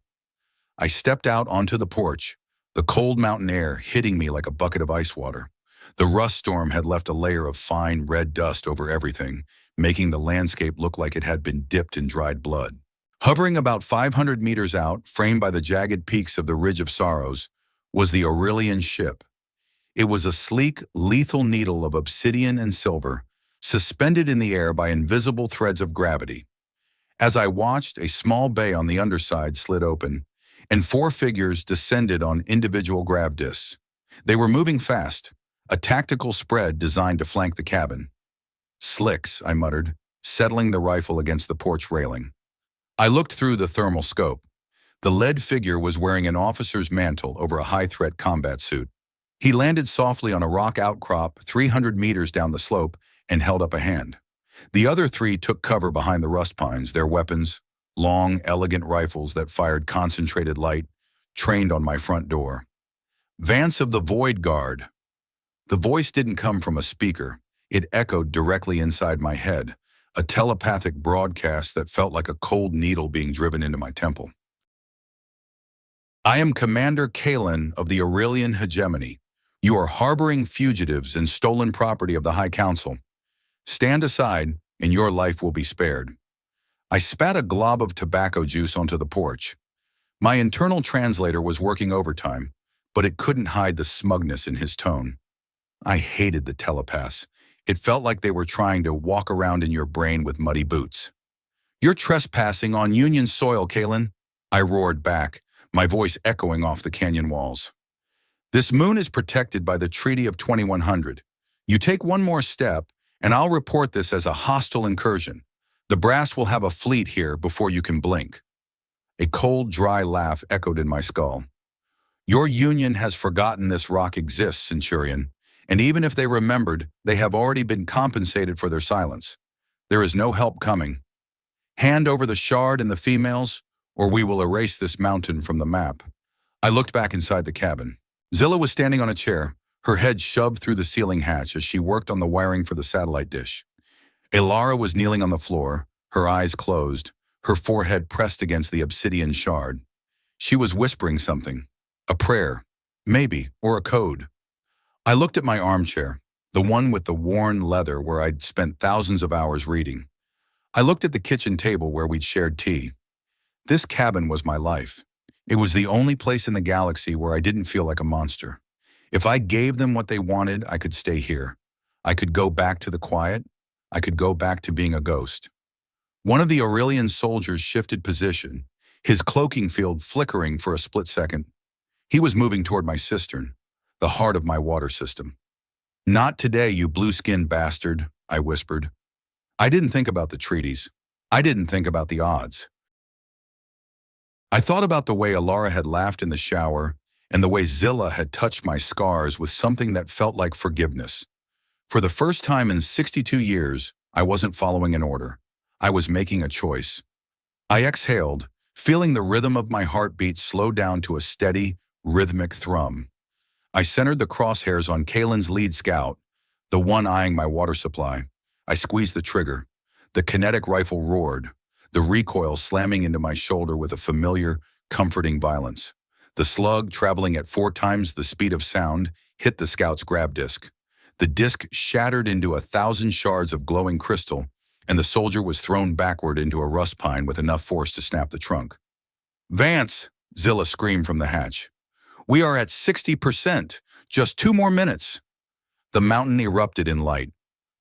I stepped out onto the porch, the cold mountain air hitting me like a bucket of ice water. The rust storm had left a layer of fine, red dust over everything, making the landscape look like it had been dipped in dried blood. Hovering about 500 meters out, framed by the jagged peaks of the Ridge of Sorrows, was the Aurelian ship. It was a sleek, lethal needle of obsidian and silver, suspended in the air by invisible threads of gravity. As I watched, a small bay on the underside slid open, and 4 figures descended on individual grav discs. They were moving fast, a tactical spread designed to flank the cabin. "Slicks," I muttered, settling the rifle against the porch railing. I looked through the thermal scope. The lead figure was wearing an officer's mantle over a high-threat combat suit. He landed softly on a rock outcrop 300 meters down the slope and held up a hand. The other 3 took cover behind the rust pines, their weapons, long, elegant rifles that fired concentrated light, trained on my front door. "Vance of the Void Guard." The voice didn't come from a speaker. It echoed directly inside my head, a telepathic broadcast that felt like a cold needle being driven into my temple. "I am Commander Kalen of the Aurelian Hegemony. You are harboring fugitives and stolen property of the High Council. Stand aside, and your life will be spared." I spat a glob of tobacco juice onto the porch. My internal translator was working overtime, but it couldn't hide the smugness in his tone. I hated the telepaths. It felt like they were trying to walk around in your brain with muddy boots. "You're trespassing on Union soil, Kalen," I roared back, my voice echoing off the canyon walls. "This moon is protected by the Treaty of 2100. You take one more step, and I'll report this as a hostile incursion. The brass will have a fleet here before you can blink." A cold, dry laugh echoed in my skull. "Your union has forgotten this rock exists, Centurion, and even if they remembered, they have already been compensated for their silence. There is no help coming. Hand over the shard and the females, or we will erase this mountain from the map." I looked back inside the cabin. Zilla was standing on a chair, her head shoved through the ceiling hatch as she worked on the wiring for the satellite dish. Alara was kneeling on the floor, her eyes closed, her forehead pressed against the obsidian shard. She was whispering something, a prayer, maybe, or a code. I looked at my armchair, the one with the worn leather where I'd spent thousands of hours reading. I looked at the kitchen table where we'd shared tea. This cabin was my life. It was the only place in the galaxy where I didn't feel like a monster. If I gave them what they wanted, I could stay here. I could go back to the quiet. I could go back to being a ghost. One of the Aurelian soldiers shifted position, his cloaking field flickering for a split second. He was moving toward my cistern, the heart of my water system. "Not today, you blue-skinned bastard," I whispered. I didn't think about the treaties. I didn't think about the odds. I thought about the way Alara had laughed in the shower and the way Zilla had touched my scars with something that felt like forgiveness. For the first time in 62 years, I wasn't following an order. I was making a choice. I exhaled, feeling the rhythm of my heartbeat slow down to a steady, rhythmic thrum. I centered the crosshairs on Kalen's lead scout, the one eyeing my water supply. I squeezed the trigger. The kinetic rifle roared, the recoil slamming into my shoulder with a familiar, comforting violence. The slug, traveling at 4 times the speed of sound, hit the scout's grab disc. The disc shattered into 1,000 shards of glowing crystal, and the soldier was thrown backward into a rust pine with enough force to snap the trunk. "Vance!" Zilla screamed from the hatch. "We are at 60%. Just 2 more minutes." The mountain erupted in light.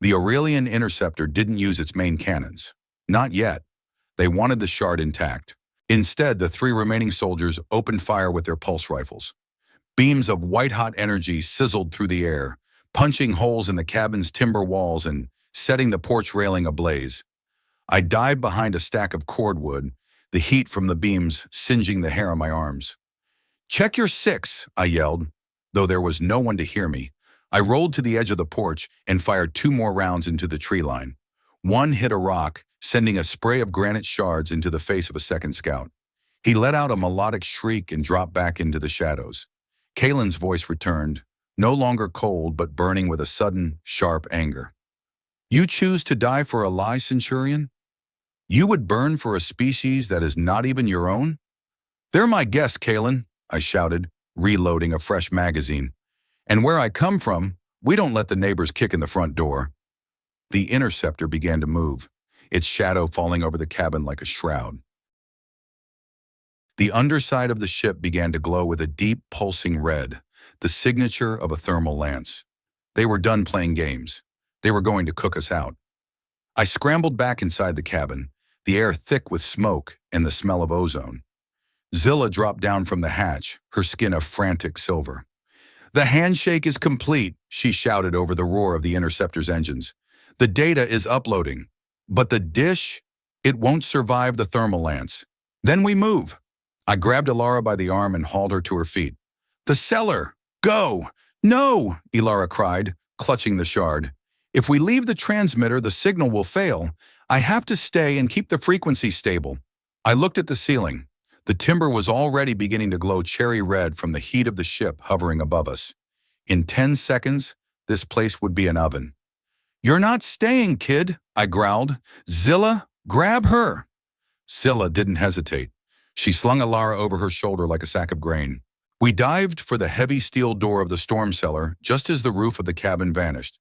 The Aurelian interceptor didn't use its main cannons. Not yet. They wanted the shard intact. Instead, the 3 remaining soldiers opened fire with their pulse rifles. Beams of white-hot energy sizzled through the air, punching holes in the cabin's timber walls and setting the porch railing ablaze. I dived behind a stack of cordwood, the heat from the beams singeing the hair on my arms. "Check your 6, I yelled, though there was no one to hear me. I rolled to the edge of the porch and fired 2 more rounds into the tree line. One hit a rock, sending a spray of granite shards into the face of a second scout. He let out a melodic shriek and dropped back into the shadows. Kalen's voice returned, no longer cold but burning with a sudden, sharp anger. "You choose to die for a lie, Centurion? You would burn for a species that is not even your own?" "They're my guests, Kalen," I shouted, reloading a fresh magazine. "And where I come from, we don't let the neighbors kick in the front door." The interceptor began to move, its shadow falling over the cabin like a shroud. The underside of the ship began to glow with a deep, pulsing red, the signature of a thermal lance. They were done playing games. They were going to cook us out. I scrambled back inside the cabin, the air thick with smoke and the smell of ozone. Zilla dropped down from the hatch, her skin a frantic silver. "The handshake is complete," she shouted over the roar of the interceptor's engines. "The data is uploading. But the dish, it won't survive the thermal lance. Then we move." I grabbed Ilara by the arm and hauled her to her feet. "The cellar! Go!" "No!" Ilara cried, clutching the shard. "If we leave the transmitter, the signal will fail. I have to stay and keep the frequency stable." I looked at the ceiling. The timber was already beginning to glow cherry red from the heat of the ship hovering above us. In 10 seconds, this place would be an oven. "You're not staying, kid," I growled. "Zilla, grab her." Zilla didn't hesitate. She slung Ilara over her shoulder like a sack of grain. We dived for the heavy steel door of the storm cellar just as the roof of the cabin vanished.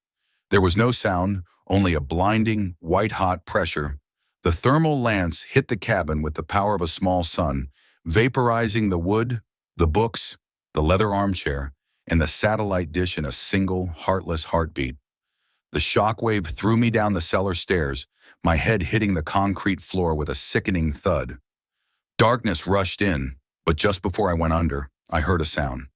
There was no sound, only a blinding, white-hot pressure. The thermal lance hit the cabin with the power of a small sun, vaporizing the wood, the books, the leather armchair, and the satellite dish in a single, heartless heartbeat. The shockwave threw me down the cellar stairs, my head hitting the concrete floor with a sickening thud. Darkness rushed in, but just before I went under, I heard a sound.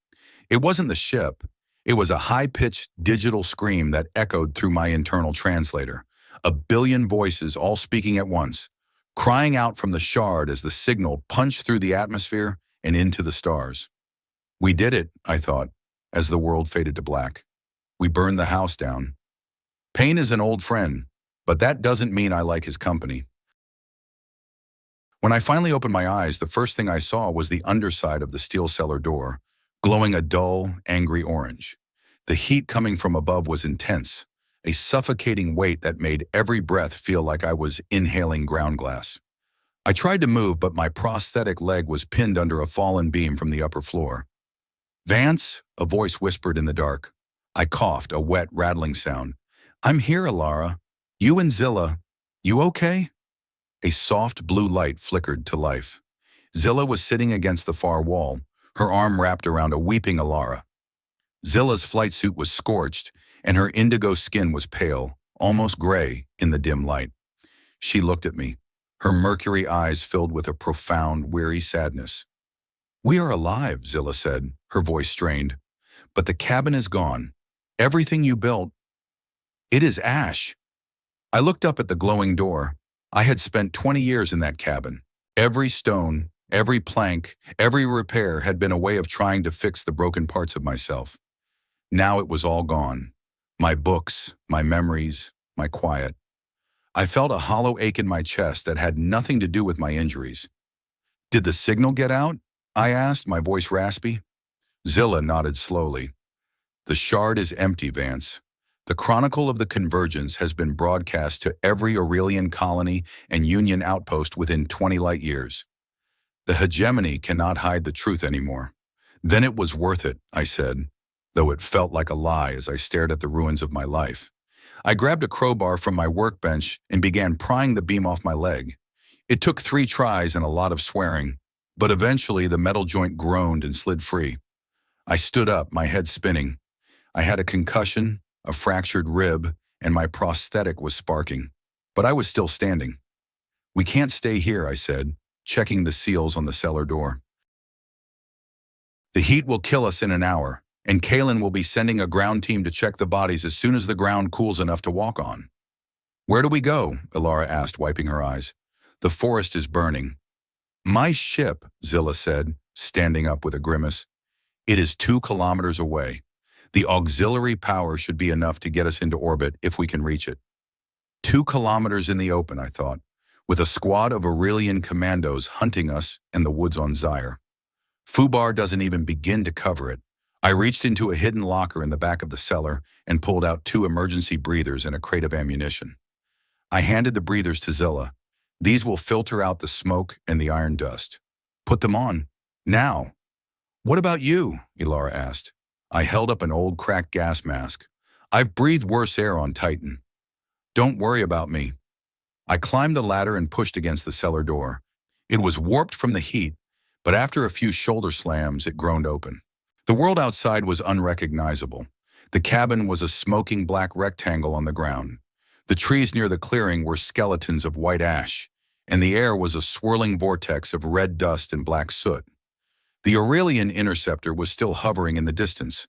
It wasn't the ship. It was a high-pitched digital scream that echoed through my internal translator. A billion voices all speaking at once, crying out from the shard as the signal punched through the atmosphere and into the stars. We did it, I thought, as the world faded to black. We burned the house down. Pain is an old friend, but that doesn't mean I like his company. When I finally opened my eyes, the first thing I saw was the underside of the steel cellar door, glowing a dull, angry orange. The heat coming from above was intense, a suffocating weight that made every breath feel like I was inhaling ground glass. I tried to move, but my prosthetic leg was pinned under a fallen beam from the upper floor. "Vance," a voice whispered in the dark. I coughed, a wet, rattling sound. "I'm here, Ilara. You and Zilla. You okay?" A soft blue light flickered to life. Zilla was sitting against the far wall, her arm wrapped around a weeping Ilara. Zilla's flight suit was scorched, and her indigo skin was pale, almost gray, in the dim light. She looked at me, her mercury eyes filled with a profound, weary sadness. "We are alive," Zilla said, her voice strained. "But the cabin is gone. Everything you built, it is ash." I looked up at the glowing door. I had spent 20 years in that cabin. Every stone, every plank, every repair had been a way of trying to fix the broken parts of myself. Now it was all gone. My books, my memories, my quiet. I felt a hollow ache in my chest that had nothing to do with my injuries. Did the signal get out? I asked, my voice raspy. Zilla nodded slowly. The shard is empty, Vance. The Chronicle of the Convergence has been broadcast to every Aurelian colony and Union outpost within 20 light years. The hegemony cannot hide the truth anymore. Then it was worth it, I said, though it felt like a lie as I stared at the ruins of my life. I grabbed a crowbar from my workbench and began prying the beam off my leg. It took 3 tries and a lot of swearing, but eventually the metal joint groaned and slid free. I stood up, my head spinning. I had a concussion, a fractured rib, and my prosthetic was sparking. But I was still standing. We can't stay here, I said, checking the seals on the cellar door. The heat will kill us in an hour, and Kalen will be sending a ground team to check the bodies as soon as the ground cools enough to walk on. Where do we go? Ilara asked, wiping her eyes. The forest is burning. My ship, Zilla said, standing up with a grimace. It is 2 kilometers away. The auxiliary power should be enough to get us into orbit if we can reach it. 2 kilometers in the open, I thought, with a squad of Aurelian commandos hunting us in the woods on Zyre. Fubar doesn't even begin to cover it. I reached into a hidden locker in the back of the cellar and pulled out 2 emergency breathers and a crate of ammunition. I handed the breathers to Zilla. These will filter out the smoke and the iron dust. Put them on. Now. What about you? Ilara asked. I held up an old cracked gas mask. I've breathed worse air on Titan. Don't worry about me. I climbed the ladder and pushed against the cellar door. It was warped from the heat, but after a few shoulder slams, it groaned open. The world outside was unrecognizable. The cabin was a smoking black rectangle on the ground. The trees near the clearing were skeletons of white ash, and the air was a swirling vortex of red dust and black soot. The Aurelian interceptor was still hovering in the distance,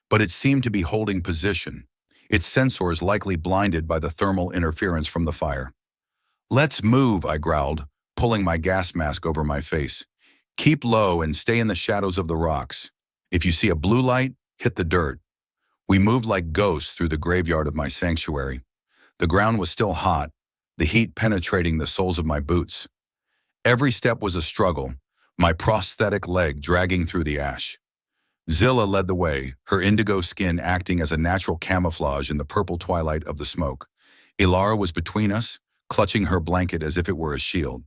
but it seemed to be holding position, its sensors likely blinded by the thermal interference from the fire. Let's move, I growled, pulling my gas mask over my face. Keep low and stay in the shadows of the rocks. If you see a blue light, hit the dirt. We moved like ghosts through the graveyard of my sanctuary. The ground was still hot, the heat penetrating the soles of my boots. Every step was a struggle, my prosthetic leg dragging through the ash. Zilla led the way, her indigo skin acting as a natural camouflage in the purple twilight of the smoke. Ilara was between us, clutching her blanket as if it were a shield.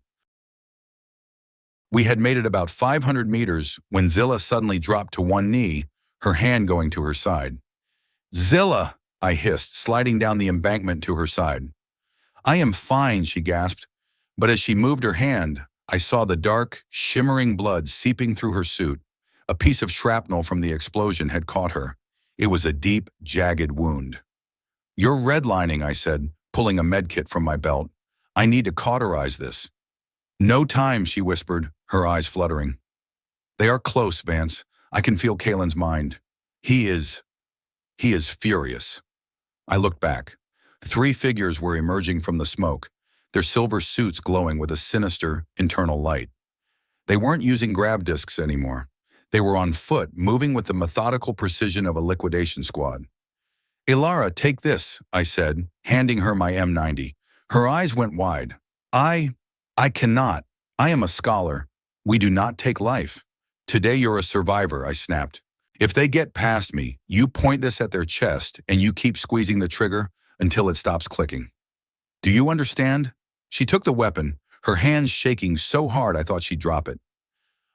We had made it about 500 meters when Zilla suddenly dropped to one knee, her hand going to her side. Zilla, I hissed, sliding down the embankment to her side. I am fine, she gasped, but as she moved her hand, I saw the dark, shimmering blood seeping through her suit. A piece of shrapnel from the explosion had caught her. It was a deep, jagged wound. You're redlining, I said, pulling a medkit from my belt. I need to cauterize this. No time, she whispered, her eyes fluttering. They are close, Vance. I can feel Kalen's mind. He is furious. I looked back. 3 figures were emerging from the smoke, their silver suits glowing with a sinister, internal light. They weren't using grav discs anymore. They were on foot, moving with the methodical precision of a liquidation squad. Ilara, take this, I said, handing her my M90. Her eyes went wide. I cannot. I am a scholar. We do not take life. Today you're a survivor, I snapped. If they get past me, you point this at their chest and you keep squeezing the trigger until it stops clicking. Do you understand? She took the weapon, her hands shaking so hard I thought she'd drop it.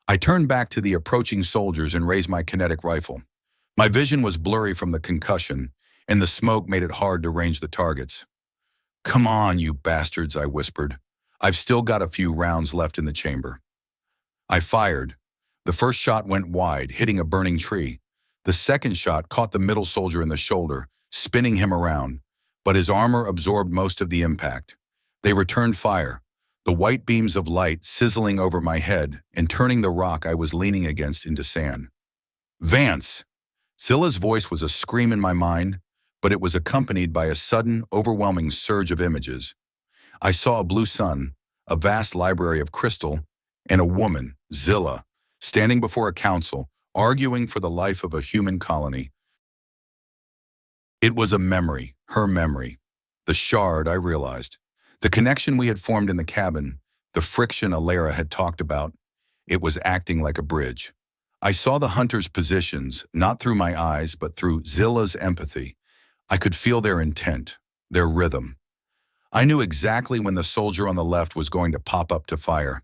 I turned back to the approaching soldiers and raised my kinetic rifle. My vision was blurry from the concussion, and the smoke made it hard to range the targets. Come on, you bastards, I whispered. I've still got a few rounds left in the chamber. I fired. The first shot went wide, hitting a burning tree. The second shot caught the middle soldier in the shoulder, spinning him around, but his armor absorbed most of the impact. They returned fire, the white beams of light sizzling over my head and turning the rock I was leaning against into sand. Vance! Zilla's voice was a scream in my mind, but it was accompanied by a sudden, overwhelming surge of images. I saw a blue sun, a vast library of crystal, and a woman, Zilla, standing before a council, arguing for the life of a human colony. It was a memory, her memory. The shard, I realized. The connection we had formed in the cabin, the friction Alara had talked about, it was acting like a bridge. I saw the hunters' positions, not through my eyes, but through Zilla's empathy. I could feel their intent, their rhythm. I knew exactly when the soldier on the left was going to pop up to fire.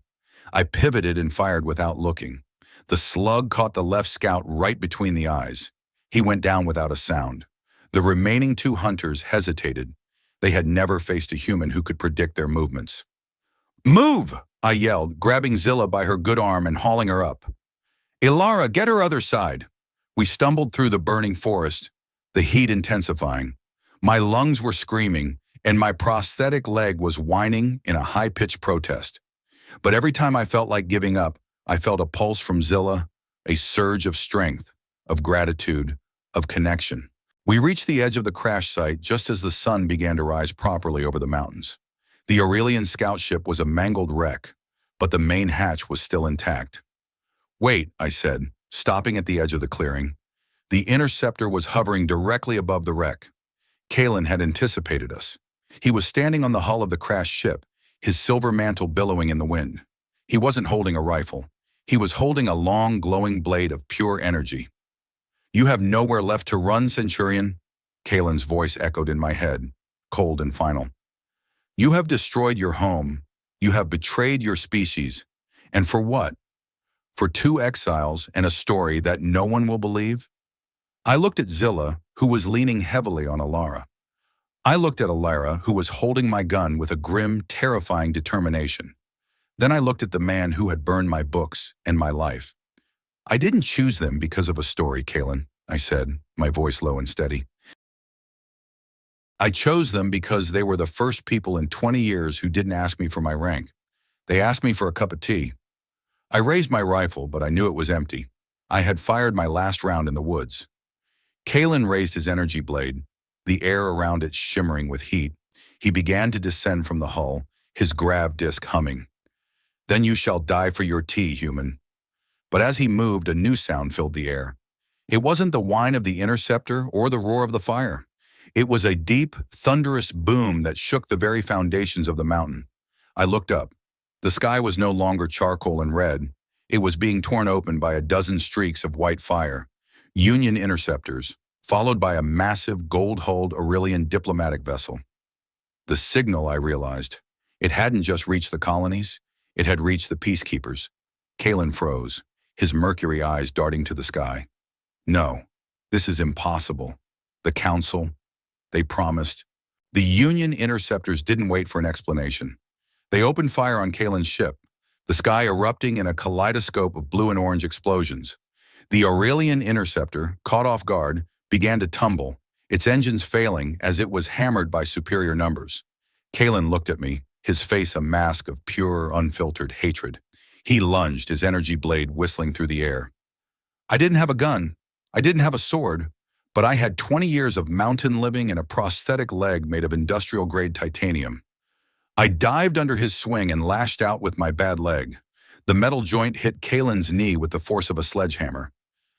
I pivoted and fired without looking. The slug caught the left scout right between the eyes. He went down without a sound. The remaining two hunters hesitated. They had never faced a human who could predict their movements. "Move!" I yelled, grabbing Zilla by her good arm and hauling her up. "Ilara, get her other side." We stumbled through the burning forest, the heat intensifying. My lungs were screaming, and my prosthetic leg was whining in a high-pitched protest. But every time I felt like giving up, I felt a pulse from Zilla, a surge of strength, of gratitude, of connection. We reached the edge of the crash site just as the sun began to rise properly over the mountains. The Aurelian scout ship was a mangled wreck, but the main hatch was still intact. "Wait," I said, stopping at the edge of the clearing. The interceptor was hovering directly above the wreck. Kalen had anticipated us. He was standing on the hull of the crashed ship, his silver mantle billowing in the wind. He wasn't holding a rifle. He was holding a long, glowing blade of pure energy. "You have nowhere left to run, Centurion," Kalen's voice echoed in my head, cold and final. "You have destroyed your home. You have betrayed your species. And for what? For 2 exiles and a story that no one will believe?" I looked at Zilla, who was leaning heavily on Alara. I looked at Alara, who was holding my gun with a grim, terrifying determination. Then I looked at the man who had burned my books and my life. "I didn't choose them because of a story, Kalen," I said, my voice low and steady. "I chose them because they were the first people in 20 years who didn't ask me for my rank. They asked me for a cup of tea." I raised my rifle, but I knew it was empty. I had fired my last round in the woods. Kalen raised his energy blade, the air around it shimmering with heat. He began to descend from the hull, his grav disc humming. "Then you shall die for your tea, human." But as he moved, a new sound filled the air. It wasn't the whine of the interceptor or the roar of the fire. It was a deep, thunderous boom that shook the very foundations of the mountain. I looked up. The sky was no longer charcoal and red. It was being torn open by a dozen streaks of white fire, Union interceptors, followed by a massive gold-hulled Aurelian diplomatic vessel. The signal, I realized. It hadn't just reached the colonies. It had reached the peacekeepers. Kalen froze, his mercury eyes darting to the sky. "No, this is impossible. The Council, they promised." The Union interceptors didn't wait for an explanation. They opened fire on Kalen's ship, the sky erupting in a kaleidoscope of blue and orange explosions. The Aurelian interceptor, caught off guard, began to tumble, its engines failing as it was hammered by superior numbers. Kalen looked at me, his face a mask of pure, unfiltered hatred. He lunged, his energy blade whistling through the air. I didn't have a gun. I didn't have a sword, but I had 20 years of mountain living and a prosthetic leg made of industrial-grade titanium. I dived under his swing and lashed out with my bad leg. The metal joint hit Kalen's knee with the force of a sledgehammer.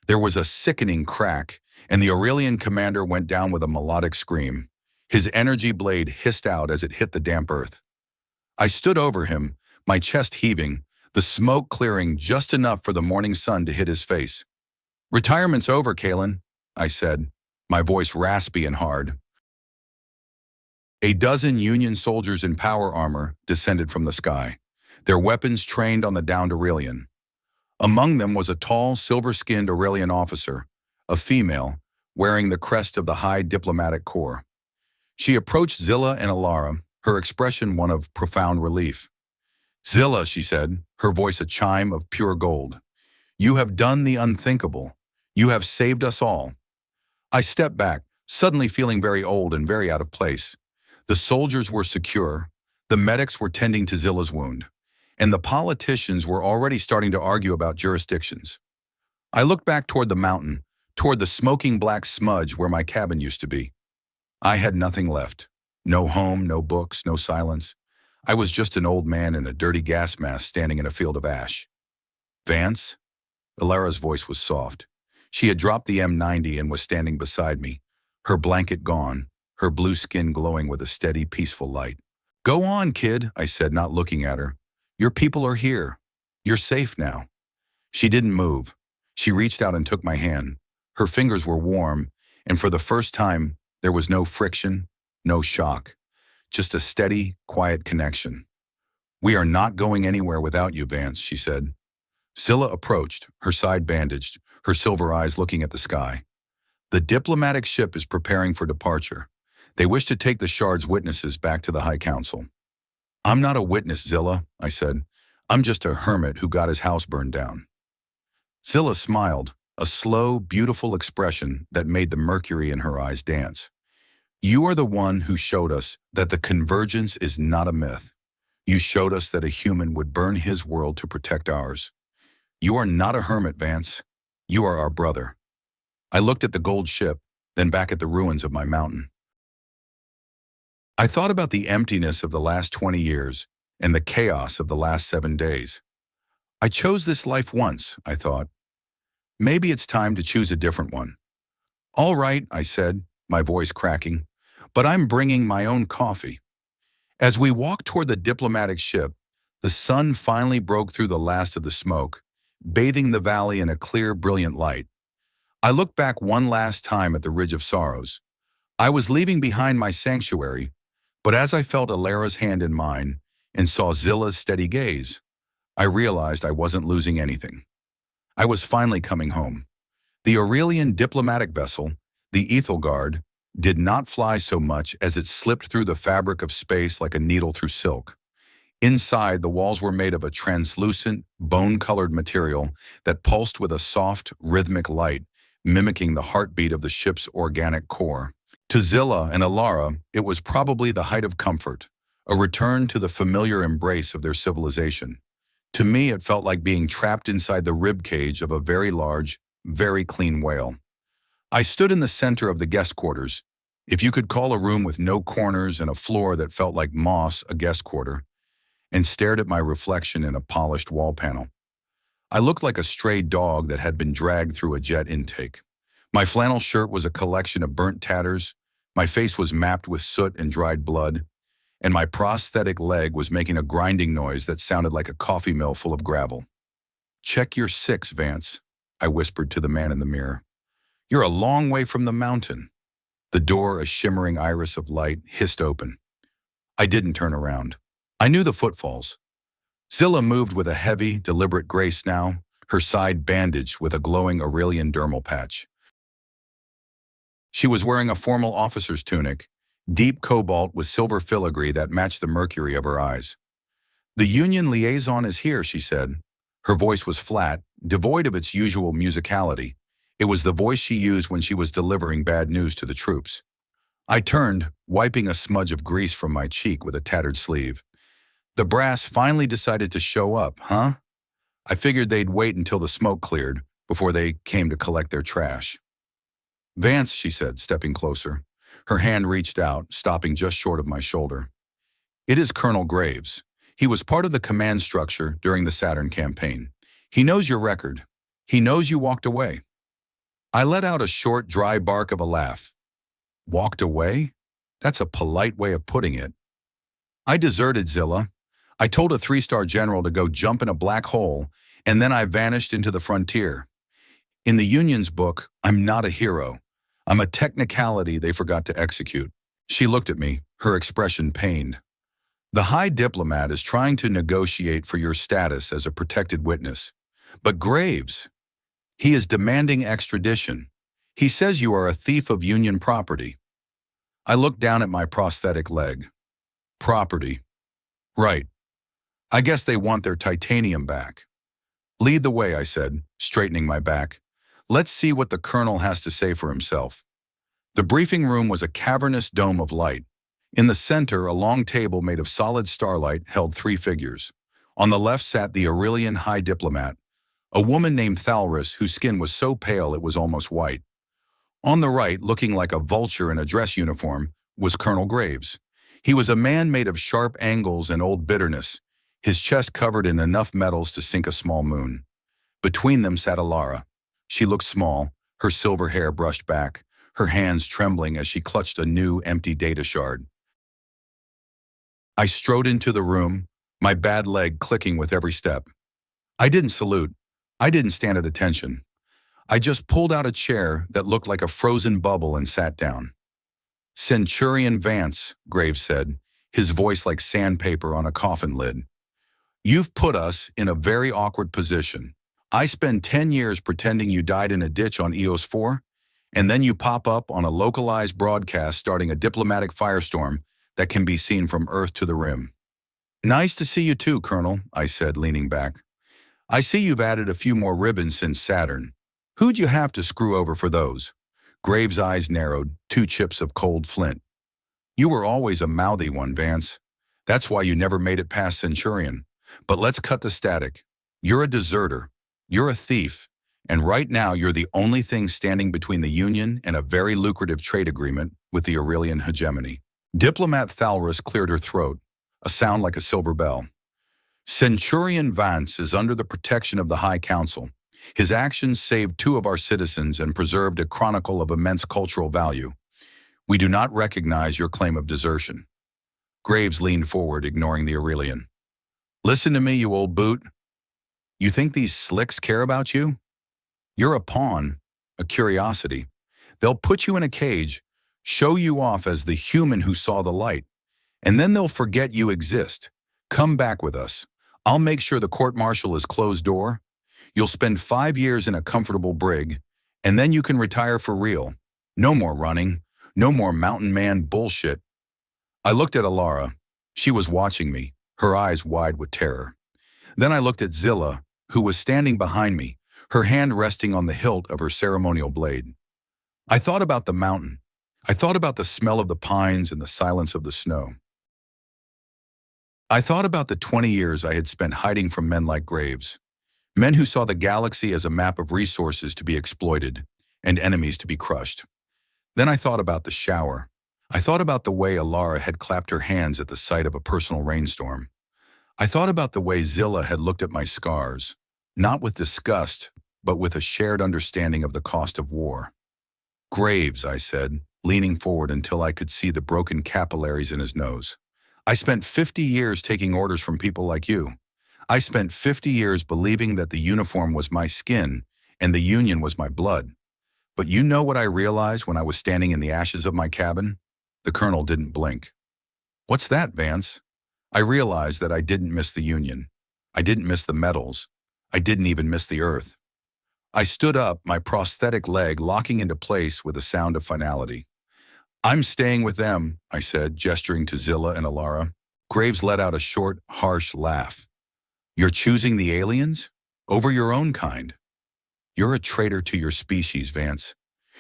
There was a sickening crack, and the Aurelian commander went down with a melodic scream. His energy blade hissed out as it hit the damp earth. I stood over him, my chest heaving, the smoke clearing just enough for the morning sun to hit his face. "Retirement's over, Kalen," I said, my voice raspy and hard. A dozen Union soldiers in power armor descended from the sky, their weapons trained on the downed Aurelian. Among them was a tall, silver-skinned Aurelian officer, a female, wearing the crest of the High Diplomatic Corps. She approached Zilla and Alara, her expression one of profound relief. "Zilla," she said, her voice a chime of pure gold, "you have done the unthinkable. You have saved us all." I stepped back, suddenly feeling very old and very out of place. The soldiers were secure, the medics were tending to Zilla's wound, and the politicians were already starting to argue about jurisdictions. I looked back toward the mountain, toward the smoking black smudge where my cabin used to be. I had nothing left. No home, no books, no silence. I was just an old man in a dirty gas mask standing in a field of ash. "Vance?" Alara's voice was soft. She had dropped the M90 and was standing beside me, her blanket gone, her blue skin glowing with a steady, peaceful light. Go on, kid, I said, not looking at her. Your people are here. You're safe now. She didn't move. She reached out and took my hand. Her fingers were warm, and for the first time, there was no friction, no shock, just a steady, quiet connection. We are not going anywhere without you, Vance, she said. Zilla approached, her side bandaged, her silver eyes looking at the sky. The diplomatic ship is preparing for departure. They wish to take the Shard's witnesses back to the High Council. I'm not a witness, Zilla, I said. I'm just a hermit who got his house burned down. Zilla smiled, a slow, beautiful expression that made the mercury in her eyes dance. You are the one who showed us that the convergence is not a myth. You showed us that a human would burn his world to protect ours. You are not a hermit, Vance. You are our brother. I looked at the gold ship, then back at the ruins of my mountain. I thought about the emptiness of the last 20 years and the chaos of the last 7 days. I chose this life once, I thought. Maybe it's time to choose a different one. All right, I said, my voice cracking, but I'm bringing my own coffee. As we walked toward the diplomatic ship, the sun finally broke through the last of the smoke, bathing the valley in a clear, brilliant light. I looked back one last time at the Ridge of Sorrows. I was leaving behind my sanctuary, but as I felt Alara's hand in mine and saw Zilla's steady gaze, I realized I wasn't losing anything. I was finally coming home. The Aurelian diplomatic vessel, the Ethelgard, did not fly so much as it slipped through the fabric of space like a needle through silk. Inside, the walls were made of a translucent, bone-colored material that pulsed with a soft, rhythmic light, mimicking the heartbeat of the ship's organic core. To Zilla and Alara, it was probably the height of comfort, a return to the familiar embrace of their civilization. To me, it felt like being trapped inside the ribcage of a very large, very clean whale. I stood in the center of the guest quarters, if you could call a room with no corners and a floor that felt like moss a guest quarter, and stared at my reflection in a polished wall panel. I looked like a stray dog that had been dragged through a jet intake. My flannel shirt was a collection of burnt tatters, my face was mapped with soot and dried blood, and my prosthetic leg was making a grinding noise that sounded like a coffee mill full of gravel. Check your 6, Vance, I whispered to the man in the mirror. You're a long way from the mountain. The door, a shimmering iris of light, hissed open. I didn't turn around. I knew the footfalls. Zilla moved with a heavy, deliberate grace now, her side bandaged with a glowing Aurelian dermal patch. She was wearing a formal officer's tunic, deep cobalt with silver filigree that matched the mercury of her eyes. The Union liaison is here, she said. Her voice was flat, devoid of its usual musicality. It was the voice she used when she was delivering bad news to the troops. I turned, wiping a smudge of grease from my cheek with a tattered sleeve. The brass finally decided to show up, huh? I figured they'd wait until the smoke cleared before they came to collect their trash. Vance, she said, stepping closer. Her hand reached out, stopping just short of my shoulder. It is Colonel Graves. He was part of the command structure during the Saturn campaign. He knows your record. He knows you walked away. I let out a short, dry bark of a laugh. Walked away? That's a polite way of putting it. I deserted Zilla. I told a 3-star general to go jump in a black hole, and then I vanished into the frontier. In the Union's book, I'm not a hero. I'm a technicality they forgot to execute. She looked at me, her expression pained. The High Diplomat is trying to negotiate for your status as a protected witness. But Graves, he is demanding extradition. He says you are a thief of Union property. I looked down at my prosthetic leg. Property. Right. I guess they want their titanium back. Lead the way, I said, straightening my back. Let's see what the colonel has to say for himself. The briefing room was a cavernous dome of light. In the center, a long table made of solid starlight held 3 figures. On the left sat the Aurelian High Diplomat, a woman named Thalris whose skin was so pale it was almost white. On the right, looking like a vulture in a dress uniform, was Colonel Graves. He was a man made of sharp angles and old bitterness, his chest covered in enough metals to sink a small moon. Between them sat Alara. She looked small, her silver hair brushed back, her hands trembling as she clutched a new, empty data shard. I strode into the room, my bad leg clicking with every step. I didn't salute. I didn't stand at attention. I just pulled out a chair that looked like a frozen bubble and sat down. Centurion Vance, Graves said, his voice like sandpaper on a coffin lid. You've put us in a very awkward position. I spend 10 years pretending you died in a ditch on EOS 4, and then you pop up on a localized broadcast starting a diplomatic firestorm that can be seen from Earth to the rim. Nice to see you too, Colonel, I said, leaning back. I see you've added a few more ribbons since Saturn. Who'd you have to screw over for those? Graves' eyes narrowed, 2 chips of cold flint. You were always a mouthy one, Vance. That's why you never made it past Centurion. But let's cut the static. You're a deserter. You're a thief. And right now you're the only thing standing between the Union and a very lucrative trade agreement with the Aurelian hegemony. Diplomat Thalrus cleared her throat, a sound like a silver bell. Centurion Vance is under the protection of the High Council. His actions saved 2 of our citizens and preserved a chronicle of immense cultural value. We do not recognize your claim of desertion. Graves leaned forward, ignoring the Aurelian. Listen to me, you old boot. You think these slicks care about you? You're a pawn, a curiosity. They'll put you in a cage, show you off as the human who saw the light, and then they'll forget you exist. Come back with us. I'll make sure the court-martial is closed door. You'll spend 5 years in a comfortable brig, and then you can retire for real. No more running. No more mountain man bullshit. I looked at Alara. She was watching me, her eyes wide with terror. Then I looked at Zilla, who was standing behind me, her hand resting on the hilt of her ceremonial blade. I thought about the mountain. I thought about the smell of the pines and the silence of the snow. I thought about the 20 years I had spent hiding from men like Graves, men who saw the galaxy as a map of resources to be exploited and enemies to be crushed. Then I thought about the shower. I thought about the way Alara had clapped her hands at the sight of a personal rainstorm. I thought about the way Zilla had looked at my scars, not with disgust, but with a shared understanding of the cost of war. Graves, I said, leaning forward until I could see the broken capillaries in his nose. I spent 50 years taking orders from people like you. I spent 50 years believing that the uniform was my skin and the Union was my blood. But you know what I realized when I was standing in the ashes of my cabin? The colonel didn't blink. What's that, Vance? I realized that I didn't miss the Union. I didn't miss the medals. I didn't even miss the Earth. I stood up, my prosthetic leg locking into place with a sound of finality. I'm staying with them, I said, gesturing to Zilla and Alara. Graves let out a short, harsh laugh. You're choosing the aliens? Over your own kind. You're a traitor to your species, Vance.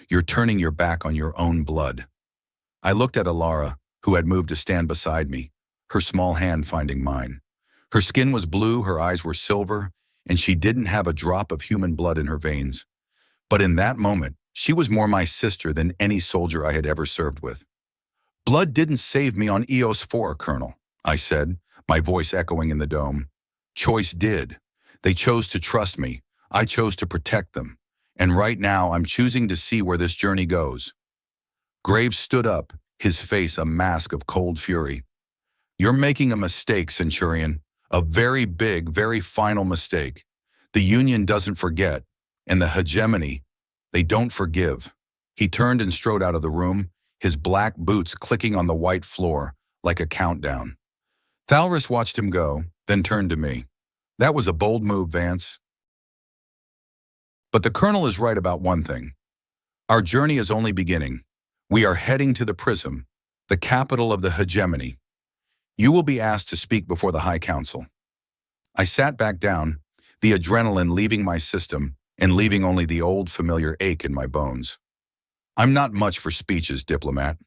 You're turning your back on your own blood. I looked at Alara, who had moved to stand beside me, her small hand finding mine. Her skin was blue, her eyes were silver, and she didn't have a drop of human blood in her veins. But in that moment, she was more my sister than any soldier I had ever served with. Blood didn't save me on EOS 4, Colonel, I said, my voice echoing in the dome. Choice did. They chose to trust me. I chose to protect them. And right now, I'm choosing to see where this journey goes. Graves stood up, his face a mask of cold fury. You're making a mistake, Centurion. A very big, very final mistake. The Union doesn't forget, and the hegemony, they don't forgive. He turned and strode out of the room, his black boots clicking on the white floor like a countdown. Thalrus watched him go, then turned to me. That was a bold move, Vance. But the colonel is right about one thing. Our journey is only beginning. We are heading to the Prism, the capital of the hegemony. You will be asked to speak before the High Council. I sat back down, the adrenaline leaving my system and leaving only the old familiar ache in my bones. I'm not much for speeches, diplomat.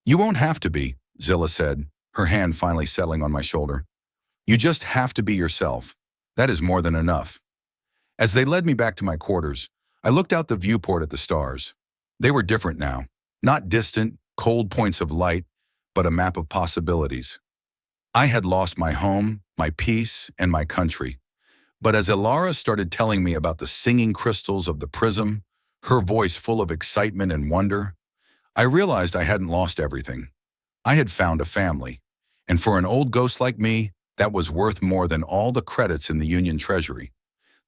You won't have to be, Zilla said, her hand finally settling on my shoulder. You just have to be yourself. That is more than enough. As they led me back to my quarters, I looked out the viewport at the stars. They were different now, not distant, cold points of light, but a map of possibilities. I had lost my home, my peace, and my country. But as Alara started telling me about the singing crystals of the prism, her voice full of excitement and wonder, I realized I hadn't lost everything. I had found a family, And for an old ghost like me, that was worth more than all the credits in the Union Treasury.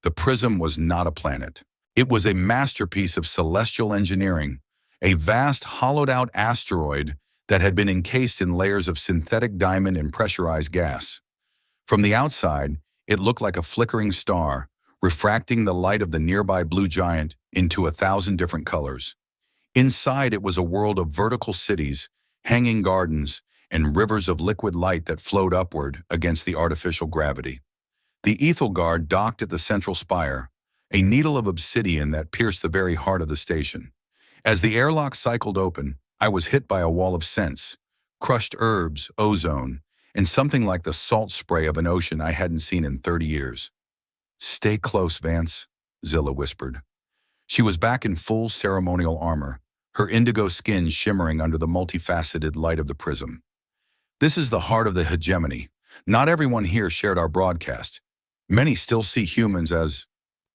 The prism was not a planet. It was a masterpiece of celestial engineering, a vast hollowed-out asteroid that had been encased in layers of synthetic diamond and pressurized gas. From the outside, it looked like a flickering star, refracting the light of the nearby blue giant into 1,000 different colors. Inside, it was a world of vertical cities, hanging gardens, and rivers of liquid light that flowed upward against the artificial gravity. The Ethelgard docked at the central spire, a needle of obsidian that pierced the very heart of the station. As the airlock cycled open, I was hit by a wall of scents, crushed herbs, ozone, and something like the salt spray of an ocean I hadn't seen in 30 years. "Stay close, Vance," Zilla whispered. She was back in full ceremonial armor, her indigo skin shimmering under the multifaceted light of the prism. "This is the heart of the hegemony. Not everyone here shared our broadcast. Many still see humans as,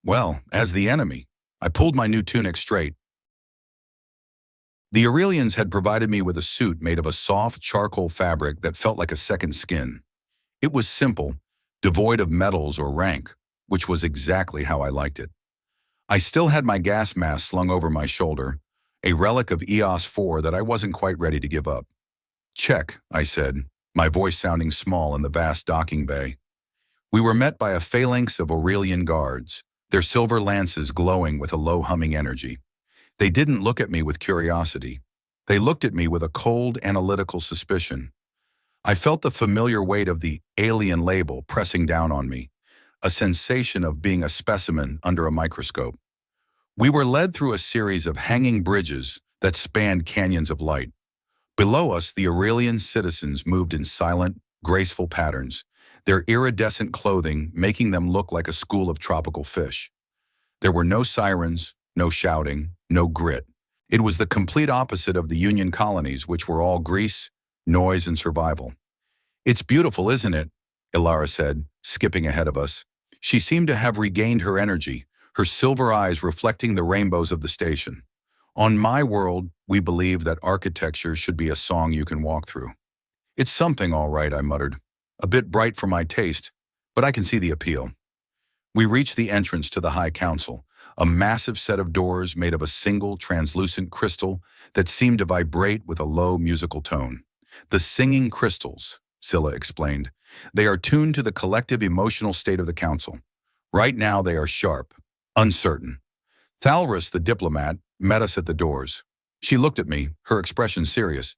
well, as the enemy." I pulled my new tunic straight. The Aurelians had provided me with a suit made of a soft charcoal fabric that felt like a second skin. It was simple, devoid of metals or rank, which was exactly how I liked it. I still had my gas mask slung over my shoulder, a relic of EOS 4 that I wasn't quite ready to give up. "Check," I said, my voice sounding small in the vast docking bay. We were met by a phalanx of Aurelian guards, their silver lances glowing with a low-humming energy. They didn't look at me with curiosity. They looked at me with a cold, analytical suspicion. I felt the familiar weight of the alien label pressing down on me, a sensation of being a specimen under a microscope. We were led through a series of hanging bridges that spanned canyons of light. Below us, the Aurelian citizens moved in silent, graceful patterns, their iridescent clothing making them look like a school of tropical fish. There were no sirens, no shouting, no grit. It was the complete opposite of the Union colonies, which were all grease, noise, and survival. "It's beautiful, isn't it?" Ilara said, skipping ahead of us. She seemed to have regained her energy, her silver eyes reflecting the rainbows of the station. "On my world, we believe that architecture should be a song you can walk through." "It's something, all right," I muttered. "A bit bright for my taste, but I can see the appeal." We reached the entrance to the High Council, a massive set of doors made of a single translucent crystal that seemed to vibrate with a low musical tone. "The singing crystals," Scylla explained. "They are tuned to the collective emotional state of the council. Right now they are sharp, uncertain." Thalrus, the diplomat, met us at the doors. She looked at me, her expression serious.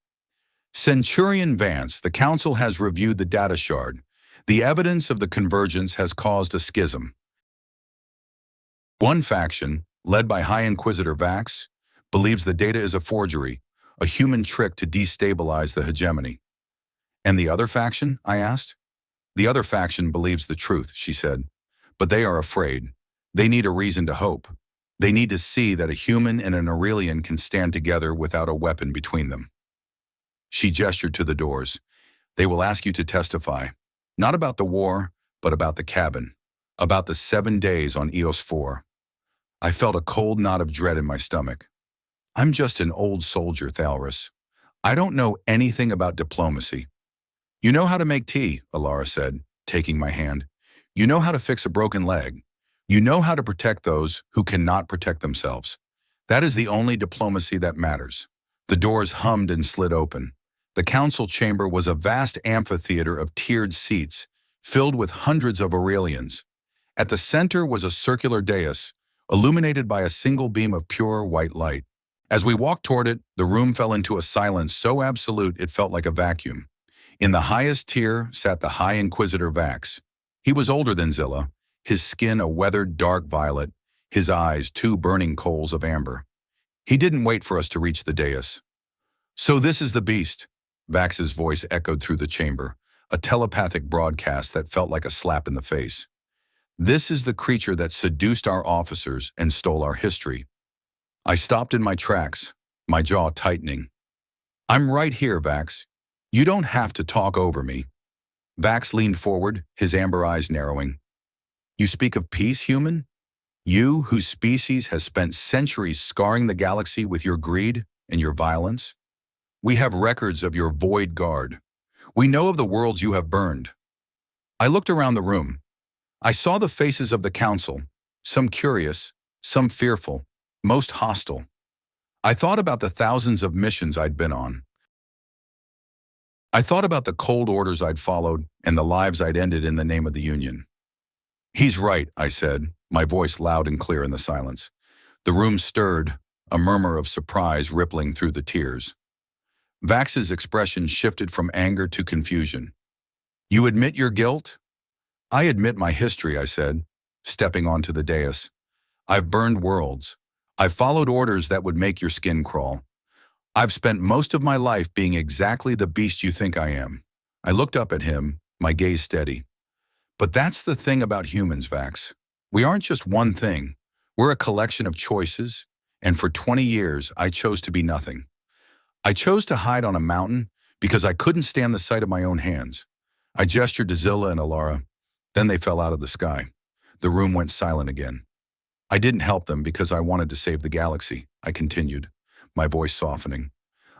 "Centurion Vance, the council has reviewed the data shard. The evidence of the convergence has caused a schism. One faction, led by High Inquisitor Vax, believes the data is a forgery, a human trick to destabilize the hegemony." "And the other faction?" I asked. "The other faction believes the truth," she said. "But they are afraid. They need a reason to hope. They need to see that a human and an Aurelian can stand together without a weapon between them." She gestured to the doors. "They will ask you to testify, not about the war, but about the cabin, about the 7 days on EOS 4. I felt a cold knot of dread in my stomach. "I'm just an old soldier, Thalrus. I don't know anything about diplomacy." "You know how to make tea," Ilara said, taking my hand. "You know how to fix a broken leg. You know how to protect those who cannot protect themselves. That is the only diplomacy that matters." The doors hummed and slid open. The council chamber was a vast amphitheater of tiered seats, filled with hundreds of Aurelians. At the center was a circular dais, illuminated by a single beam of pure white light. As we walked toward it, the room fell into a silence so absolute it felt like a vacuum. In the highest tier sat the High Inquisitor Vax. He was older than Zilla, his skin a weathered dark violet, his eyes 2 burning coals of amber. He didn't wait for us to reach the dais. "So this is the beast," Vax's voice echoed through the chamber, a telepathic broadcast that felt like a slap in the face. "This is the creature that seduced our officers and stole our history." I stopped in my tracks, my jaw tightening. "I'm right here, Vax. You don't have to talk over me." Vax leaned forward, his amber eyes narrowing. "You speak of peace, human? You, whose species has spent centuries scarring the galaxy with your greed and your violence? We have records of your void guard. We know of the worlds you have burned. I looked around the room. I saw the faces of the council, some curious, some fearful, most hostile. I thought about the thousands of missions I'd been on. I thought about the cold orders I'd followed and the lives I'd ended in the name of the Union. He's right, I said, my voice loud and clear in the silence. The room stirred, a murmur of surprise rippling through the tears. Vax's expression shifted from anger to confusion. You admit your guilt? I admit my history, I said, stepping onto the dais. I've burned worlds. I've followed orders that would make your skin crawl. I've spent most of my life being exactly the beast you think I am. I looked up at him, my gaze steady. But that's the thing about humans, Vax. We aren't just one thing. We're a collection of choices, and for 20 years, I chose to be nothing. I chose to hide on a mountain because I couldn't stand the sight of my own hands. I gestured to Zilla and Alara. Then they fell out of the sky. The room went silent again. I didn't help them because I wanted to save the galaxy, I continued, my voice softening.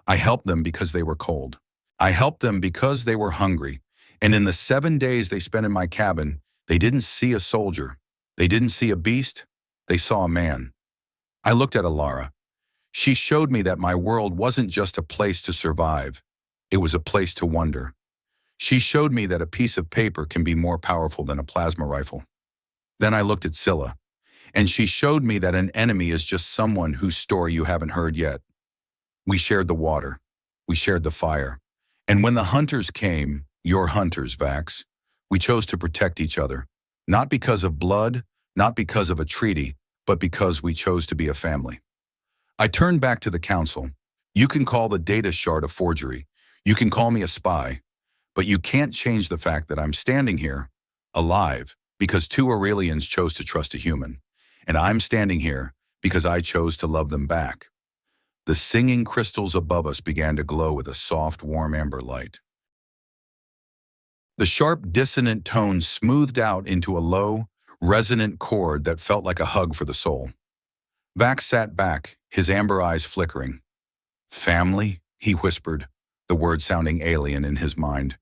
I helped them because they were cold. I helped them because they were hungry. And in the 7 days they spent in my cabin, they didn't see a soldier. They didn't see a beast. They saw a man. I looked at Alara. She showed me that my world wasn't just a place to survive. It was a place to wonder. She showed me that a piece of paper can be more powerful than a plasma rifle. Then I looked at Scylla, and she showed me that an enemy is just someone whose story you haven't heard yet. We shared the water. We shared the fire. And when the hunters came, your hunters, Vax, we chose to protect each other. Not because of blood, not because of a treaty, but because we chose to be a family. I turned back to the council. You can call the data shard a forgery. You can call me a spy. But you can't change the fact that I'm standing here, alive, because 2 Aurelians chose to trust a human. And I'm standing here because I chose to love them back. The singing crystals above us began to glow with a soft, warm amber light. The sharp, dissonant tones smoothed out into a low, resonant chord that felt like a hug for the soul. Vax sat back, his amber eyes flickering. Family, he whispered, the word sounding alien in his mind.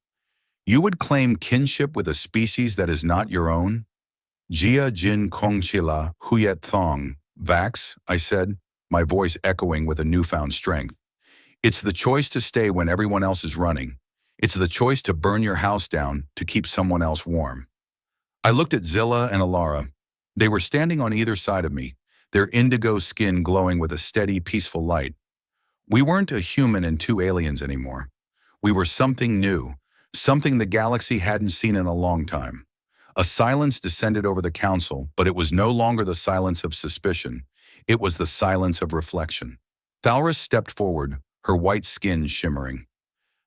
You would claim kinship with a species that is not your own? Jia Jin Kongchila Huyet Thong, Vax, I said, my voice echoing with a newfound strength. It's the choice to stay when everyone else is running. It's the choice to burn your house down to keep someone else warm. I looked at Zilla and Alara. They were standing on either side of me, their indigo skin glowing with a steady, peaceful light. We weren't a human and 2 aliens anymore. We were something new, something the galaxy hadn't seen in a long time. A silence descended over the council, but it was no longer the silence of suspicion. It was the silence of reflection. Thalris stepped forward, her white skin shimmering.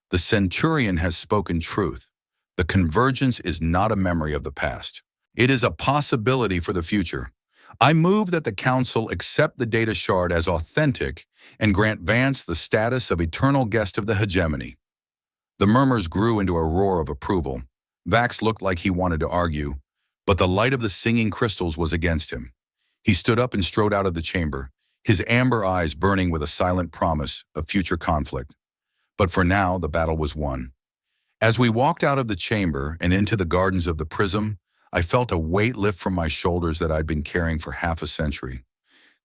The Centurion has spoken truth. The convergence is not a memory of the past. It is a possibility for the future. I move that the Council accept the data shard as authentic and grant Vance the status of eternal guest of the hegemony. The murmurs grew into a roar of approval. Vax looked like he wanted to argue, but the light of the singing crystals was against him. He stood up and strode out of the chamber, his amber eyes burning with a silent promise of future conflict. But for now, the battle was won. As we walked out of the chamber and into the gardens of the prism, I felt a weight lift from my shoulders that I'd been carrying for half a century.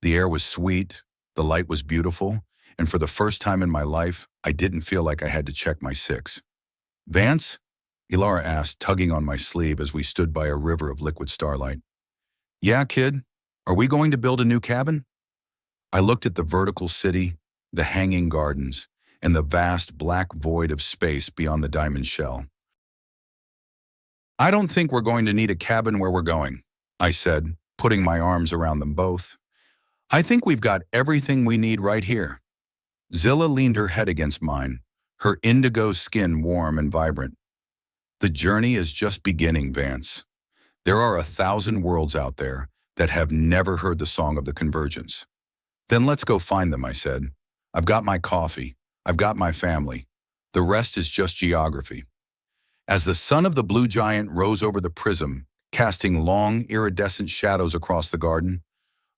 The air was sweet, the light was beautiful, and for the first time in my life, I didn't feel like I had to check my 6. Vance? Ilara asked, tugging on my sleeve as we stood by a river of liquid starlight. Yeah, kid? Are we going to build a new cabin? I looked at the vertical city, the hanging gardens, and the vast black void of space beyond the diamond shell. I don't think we're going to need a cabin where we're going, I said, putting my arms around them both. I think we've got everything we need right here. Zilla leaned her head against mine, her indigo skin warm and vibrant. The journey is just beginning, Vance. There are 1,000 worlds out there that have never heard the song of the convergence. Then let's go find them, I said. I've got my coffee. I've got my family. The rest is just geography. As the sun of the blue giant rose over the prism, casting long, iridescent shadows across the garden,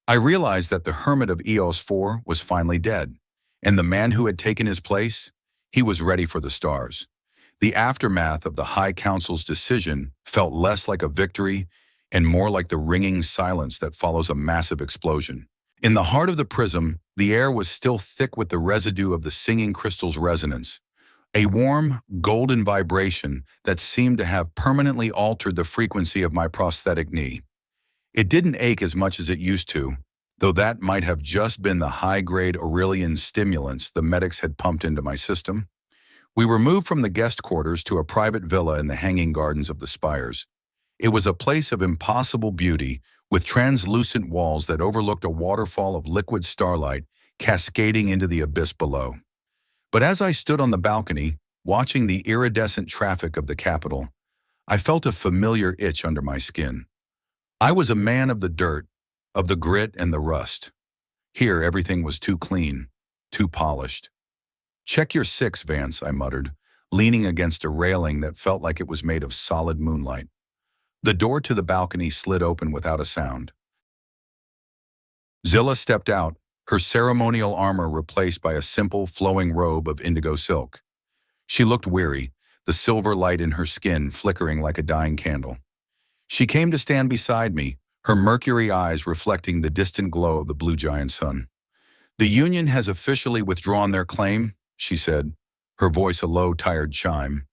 I realized that the hermit of Eos 4 was finally dead, and the man who had taken his place, he was ready for the stars. The aftermath of the High Council's decision felt less like a victory and more like the ringing silence that follows a massive explosion. In the heart of the prism, the air was still thick with the residue of the singing crystal's resonance, a warm, golden vibration that seemed to have permanently altered the frequency of my prosthetic knee. It didn't ache as much as it used to, though that might have just been the high-grade Aurelian stimulants the medics had pumped into my system. We were moved from the guest quarters to a private villa in the hanging gardens of the spires. It was a place of impossible beauty, with translucent walls that overlooked a waterfall of liquid starlight cascading into the abyss below. But as I stood on the balcony, watching the iridescent traffic of the capital, I felt a familiar itch under my skin. I was a man of the dirt, of the grit and the rust. Here, everything was too clean, too polished. "Check your six, Vance," I muttered, leaning against a railing that felt like it was made of solid moonlight. The door to the balcony slid open without a sound. Zilla stepped out, her ceremonial armor replaced by a simple, flowing robe of indigo silk. She looked weary, the silver light in her skin flickering like a dying candle. She came to stand beside me, her mercury eyes reflecting the distant glow of the blue giant sun. "The Union has officially withdrawn their claim," she said, her voice a low, tired chime.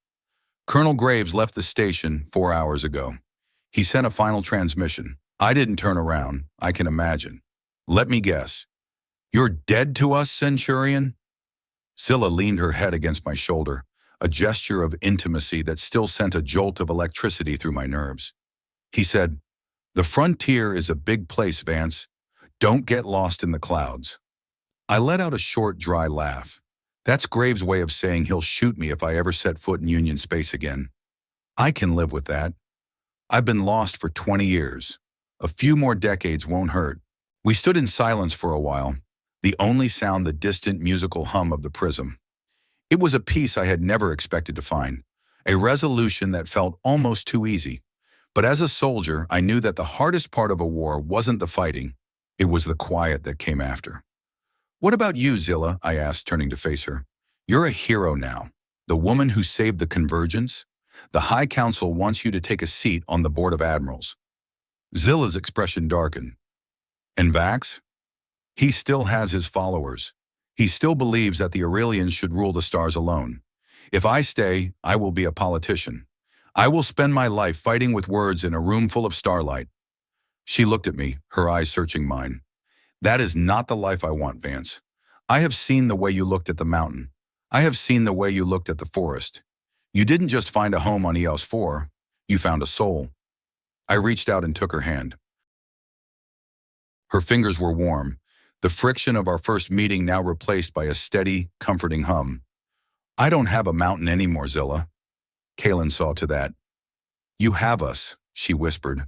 "Colonel Graves left the station 4 hours ago. He sent a final transmission. I didn't turn around, I can imagine. Let me guess. You're dead to us, Centurion?" Zilla leaned her head against my shoulder, a gesture of intimacy that still sent a jolt of electricity through my nerves. He said, "The frontier is a big place, Vance. Don't get lost in the clouds." I let out a short, dry laugh. That's Graves' way of saying he'll shoot me if I ever set foot in Union space again. I can live with that. I've been lost for 20 years. A few more decades won't hurt. We stood in silence for a while, the only sound the distant musical hum of the prism. It was a peace I had never expected to find, a resolution that felt almost too easy. But as a soldier, I knew that the hardest part of a war wasn't the fighting, it was the quiet that came after. "What about you, Zilla?" I asked, turning to face her. "You're a hero now, the woman who saved the convergence. The High Council wants you to take a seat on the Board of Admirals." Zilla's expression darkened. "And Vax? He still has his followers. He still believes that the Aurelians should rule the stars alone. If I stay, I will be a politician. I will spend my life fighting with words in a room full of starlight." She looked at me, her eyes searching mine. "That is not the life I want, Vance. I have seen the way you looked at the mountain. I have seen the way you looked at the forest. You didn't just find a home on EOS 4, you found a soul." I reached out and took her hand. Her fingers were warm, the friction of our first meeting now replaced by a steady, comforting hum. "I don't have a mountain anymore, Zilla." Kalen saw to that. "You have us," she whispered.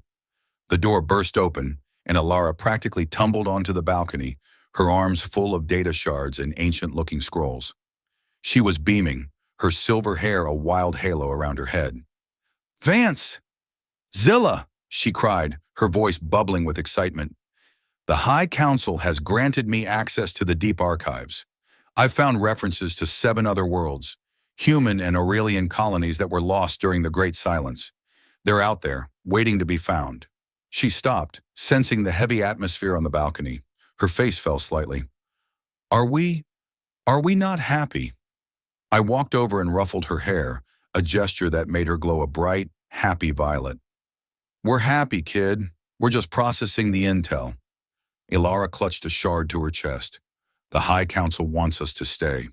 The door burst open, and Alara practically tumbled onto the balcony, her arms full of data shards and ancient-looking scrolls. She was beaming, her silver hair a wild halo around her head. "Vance! Zilla!" she cried, her voice bubbling with excitement. "The High Council has granted me access to the deep archives. I've found references to 7 other worlds, human and Aurelian colonies that were lost during the Great Silence. They're out there, waiting to be found." She stopped, sensing the heavy atmosphere on the balcony. Her face fell slightly. Are we not happy?" I walked over and ruffled her hair, a gesture that made her glow a bright, happy violet. "We're happy, kid. We're just processing the intel." Ilara clutched a shard to her chest. "The High Council wants us to stay.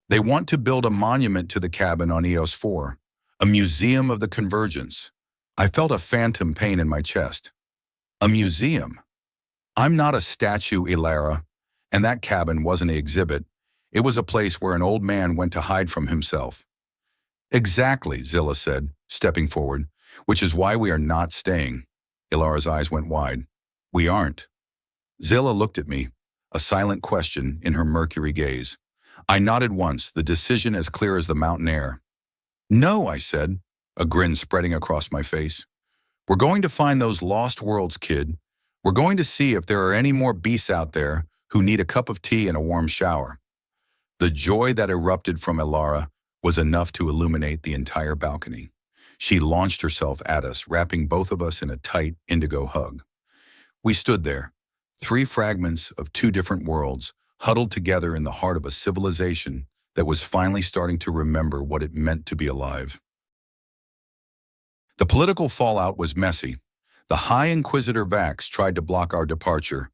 They want to build a monument to the cabin on EOS 4, a museum of the convergence." I felt a phantom pain in my chest. A museum? I'm not a statue, Ilara, and that cabin wasn't an exhibit. It was a place where an old man went to hide from himself. "Exactly," Zilla said, stepping forward, "which is why we are not staying." Ilara's eyes went wide. "We aren't." Zilla looked at me, a silent question in her mercury gaze. I nodded once, the decision as clear as the mountain air. "No," I said, a grin spreading across my face. "We're going to find those lost worlds, kid. We're going to see if there are any more beasts out there who need a cup of tea and a warm shower." The joy that erupted from Ilara was enough to illuminate the entire balcony. She launched herself at us, wrapping both of us in a tight, indigo hug. We stood there, three fragments of two different worlds, huddled together in the heart of a civilization that was finally starting to remember what it meant to be alive. The political fallout was messy. The High Inquisitor Vax tried to block our departure,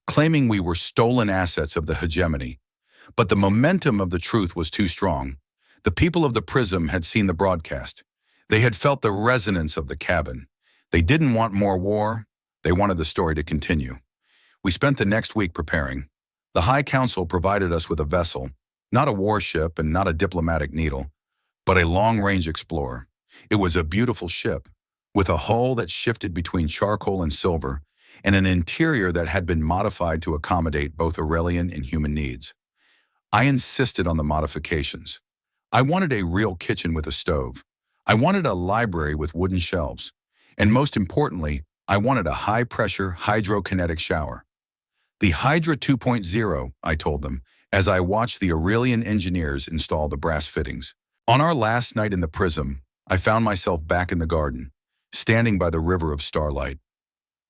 claiming we were stolen assets of the hegemony. But the momentum of the truth was too strong. The people of the Prism had seen the broadcast. They had felt the resonance of the cabin. They didn't want more war. They wanted the story to continue. We spent the next week preparing. The High Council provided us with a vessel, not a warship and not a diplomatic needle, but a long-range explorer. It was a beautiful ship, with a hull that shifted between charcoal and silver, and an interior that had been modified to accommodate both Aurelian and human needs. I insisted on the modifications. I wanted a real kitchen with a stove. I wanted a library with wooden shelves. And most importantly, I wanted a high-pressure hydrokinetic shower. The Hydra 2.0, I told them, as I watched the Aurelian engineers install the brass fittings. On our last night in the Prism, I found myself back in the garden, standing by the river of starlight.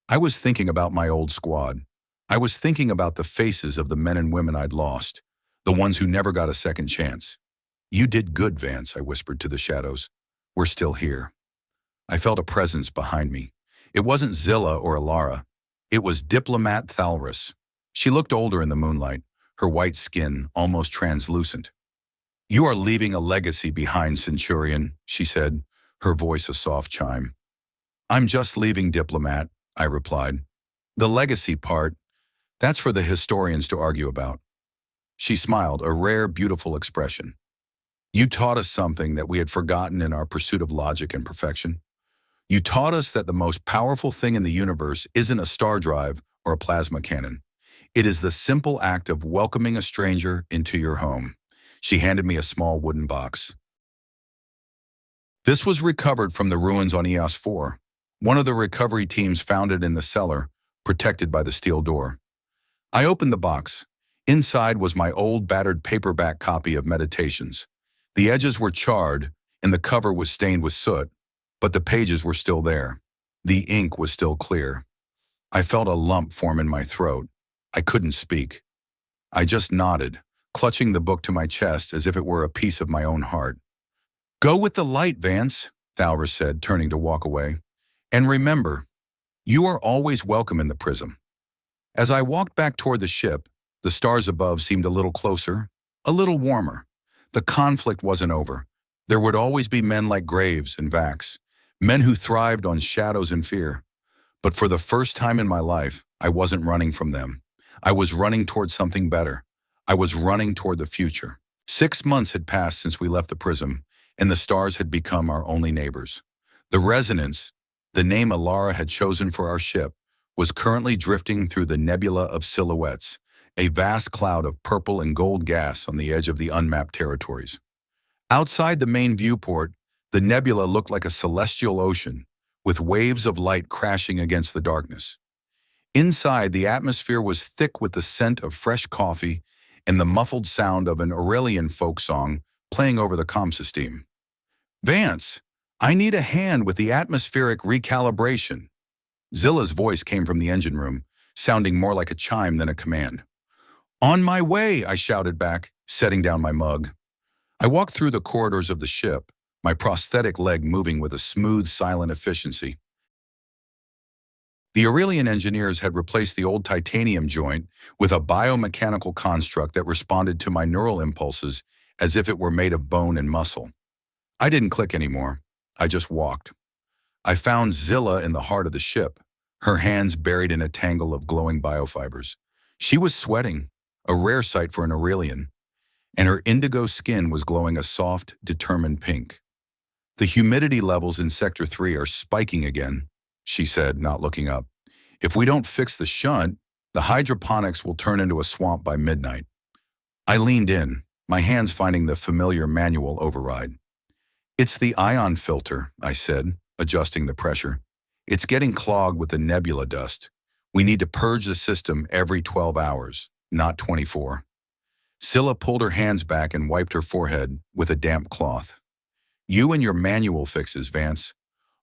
I was thinking about my old squad. I was thinking about the faces of the men and women I'd lost, the ones who never got a second chance. "You did good, Vance," I whispered to the shadows. "We're still here." I felt a presence behind me. It wasn't Zilla or Alara. It was Diplomat Thalrus. She looked older in the moonlight, her white skin almost translucent. "You are leaving a legacy behind, Centurion," she said, her voice a soft chime. "I'm just leaving, Diplomat," I replied. "The legacy part, that's for the historians to argue about." She smiled, a rare, beautiful expression. "You taught us something that we had forgotten in our pursuit of logic and perfection. You taught us that the most powerful thing in the universe isn't a star drive or a plasma cannon. It is the simple act of welcoming a stranger into your home." She handed me a small wooden box. This was recovered from the ruins on EOS 4. One of the recovery teams found it in the cellar, protected by the steel door. I opened the box. Inside was my old battered paperback copy of Meditations. The edges were charred, and the cover was stained with soot, but the pages were still there. The ink was still clear. I felt a lump form in my throat. I couldn't speak. I just nodded, clutching the book to my chest as if it were a piece of my own heart. "Go with the light, Vance," Thalrus said, turning to walk away. "And remember, you are always welcome in the Prism." As I walked back toward the ship, the stars above seemed a little closer, a little warmer. The conflict wasn't over. There would always be men like Graves and Vax, men who thrived on shadows and fear. But for the first time in my life, I wasn't running from them. I was running toward something better. I was running toward the future. 6 months had passed since we left the Prism, and the stars had become our only neighbors. The resonance, the name Alara had chosen for our ship, was currently drifting through the nebula of silhouettes, a vast cloud of purple and gold gas on the edge of the unmapped territories. Outside the main viewport, the nebula looked like a celestial ocean, with waves of light crashing against the darkness. Inside, the atmosphere was thick with the scent of fresh coffee and the muffled sound of an Aurelian folk song playing over the comm system. "Vance, I need a hand with the atmospheric recalibration." Zilla's voice came from the engine room, sounding more like a chime than a command. "On my way," I shouted back, setting down my mug. I walked through the corridors of the ship, my prosthetic leg moving with a smooth, silent efficiency. The Aurelian engineers had replaced the old titanium joint with a biomechanical construct that responded to my neural impulses as if it were made of bone and muscle. I didn't click anymore. I just walked. I found Zilla in the heart of the ship, her hands buried in a tangle of glowing biofibers. She was sweating, a rare sight for an Aurelian, and her indigo skin was glowing a soft, determined pink. "The humidity levels in Sector 3 are spiking again," she said, not looking up. "If we don't fix the shunt, the hydroponics will turn into a swamp by midnight." I leaned in, my hands finding the familiar manual override. "It's the ion filter," I said, adjusting the pressure. "It's getting clogged with the nebula dust. We need to purge the system every 12 hours, not 24. Scylla pulled her hands back and wiped her forehead with a damp cloth. You and your manual fixes, Vance.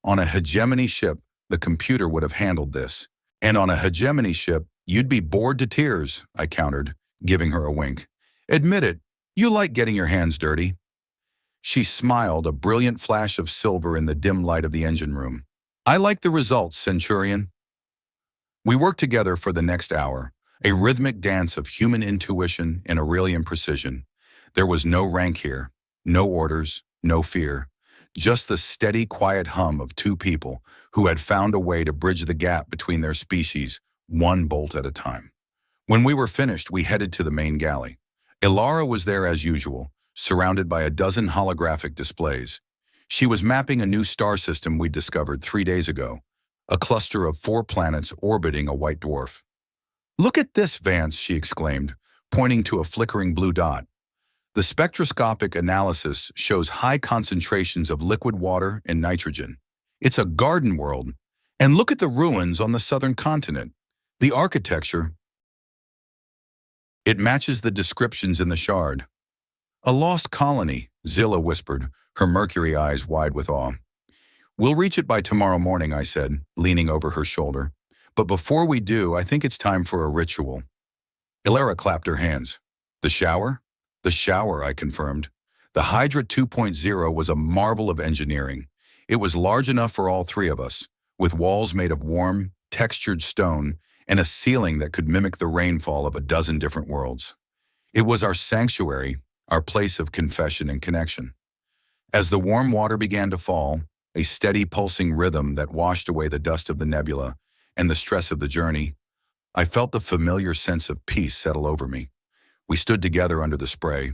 On a hegemony ship, the computer would have handled this. And on a hegemony ship, you'd be bored to tears, I countered, giving her a wink. Admit it, you like getting your hands dirty. She smiled, a brilliant flash of silver in the dim light of the engine room. I like the results, Centurion. We worked together for the next hour, a rhythmic dance of human intuition and Aurelian precision. There was no rank here, no orders, no fear, just the steady, quiet hum of two people who had found a way to bridge the gap between their species, one bolt at a time. When we were finished, we headed to the main galley. Ilara was there as usual, surrounded by a dozen holographic displays. She was mapping a new star system we'd discovered 3 days ago, a cluster of 4 planets orbiting a white dwarf. Look at this, Vance, she exclaimed, pointing to a flickering blue dot. The spectroscopic analysis shows high concentrations of liquid water and nitrogen. It's a garden world. And look at the ruins on the southern continent. The architecture, it matches the descriptions in the shard. A lost colony, Zilla whispered, her mercury eyes wide with awe. We'll reach it by tomorrow morning, I said, leaning over her shoulder. But before we do, I think it's time for a ritual. Ilara clapped her hands. The shower? The shower, I confirmed. The Hydra 2.0 was a marvel of engineering. It was large enough for all 3 of us, with walls made of warm, textured stone and a ceiling that could mimic the rainfall of a dozen different worlds. It was our sanctuary, our place of confession and connection. As the warm water began to fall, a steady pulsing rhythm that washed away the dust of the nebula and the stress of the journey, I felt the familiar sense of peace settle over me. We stood together under the spray,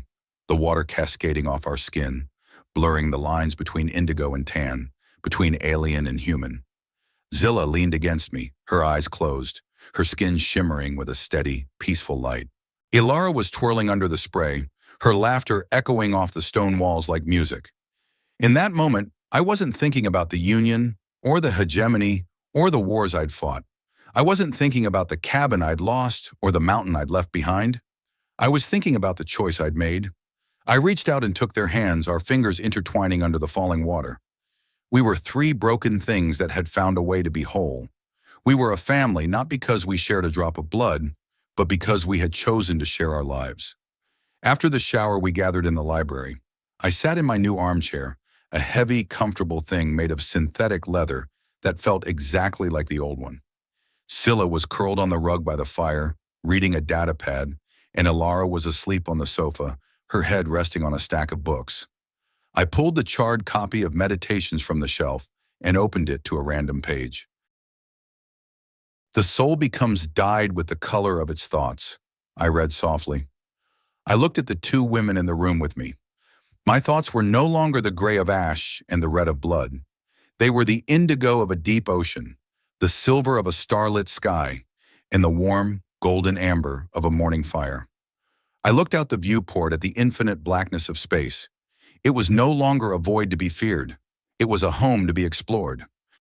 the water cascading off our skin, blurring the lines between indigo and tan, between alien and human. Zilla leaned against me, her eyes closed, her skin shimmering with a steady, peaceful light. Ilara was twirling under the spray, her laughter echoing off the stone walls like music. In that moment, I wasn't thinking about the Union, or the hegemony, or the wars I'd fought. I wasn't thinking about the cabin I'd lost, or the mountain I'd left behind. I was thinking about the choice I'd made. I reached out and took their hands, our fingers intertwining under the falling water. We were 3 broken things that had found a way to be whole. We were a family not because we shared a drop of blood, but because we had chosen to share our lives. After the shower, we gathered in the library. I sat in my new armchair, a heavy, comfortable thing made of synthetic leather that felt exactly like the old one. Scylla was curled on the rug by the fire, reading a data pad, and Ilara was asleep on the sofa, her head resting on a stack of books. I pulled the charred copy of Meditations from the shelf and opened it to a random page. The soul becomes dyed with the color of its thoughts, I read softly. I looked at the 2 women in the room with me. My thoughts were no longer the gray of ash and the red of blood. They were the indigo of a deep ocean, the silver of a starlit sky, and the warm, golden amber of a morning fire. I looked out the viewport at the infinite blackness of space. It was no longer a void to be feared. It was a home to be explored.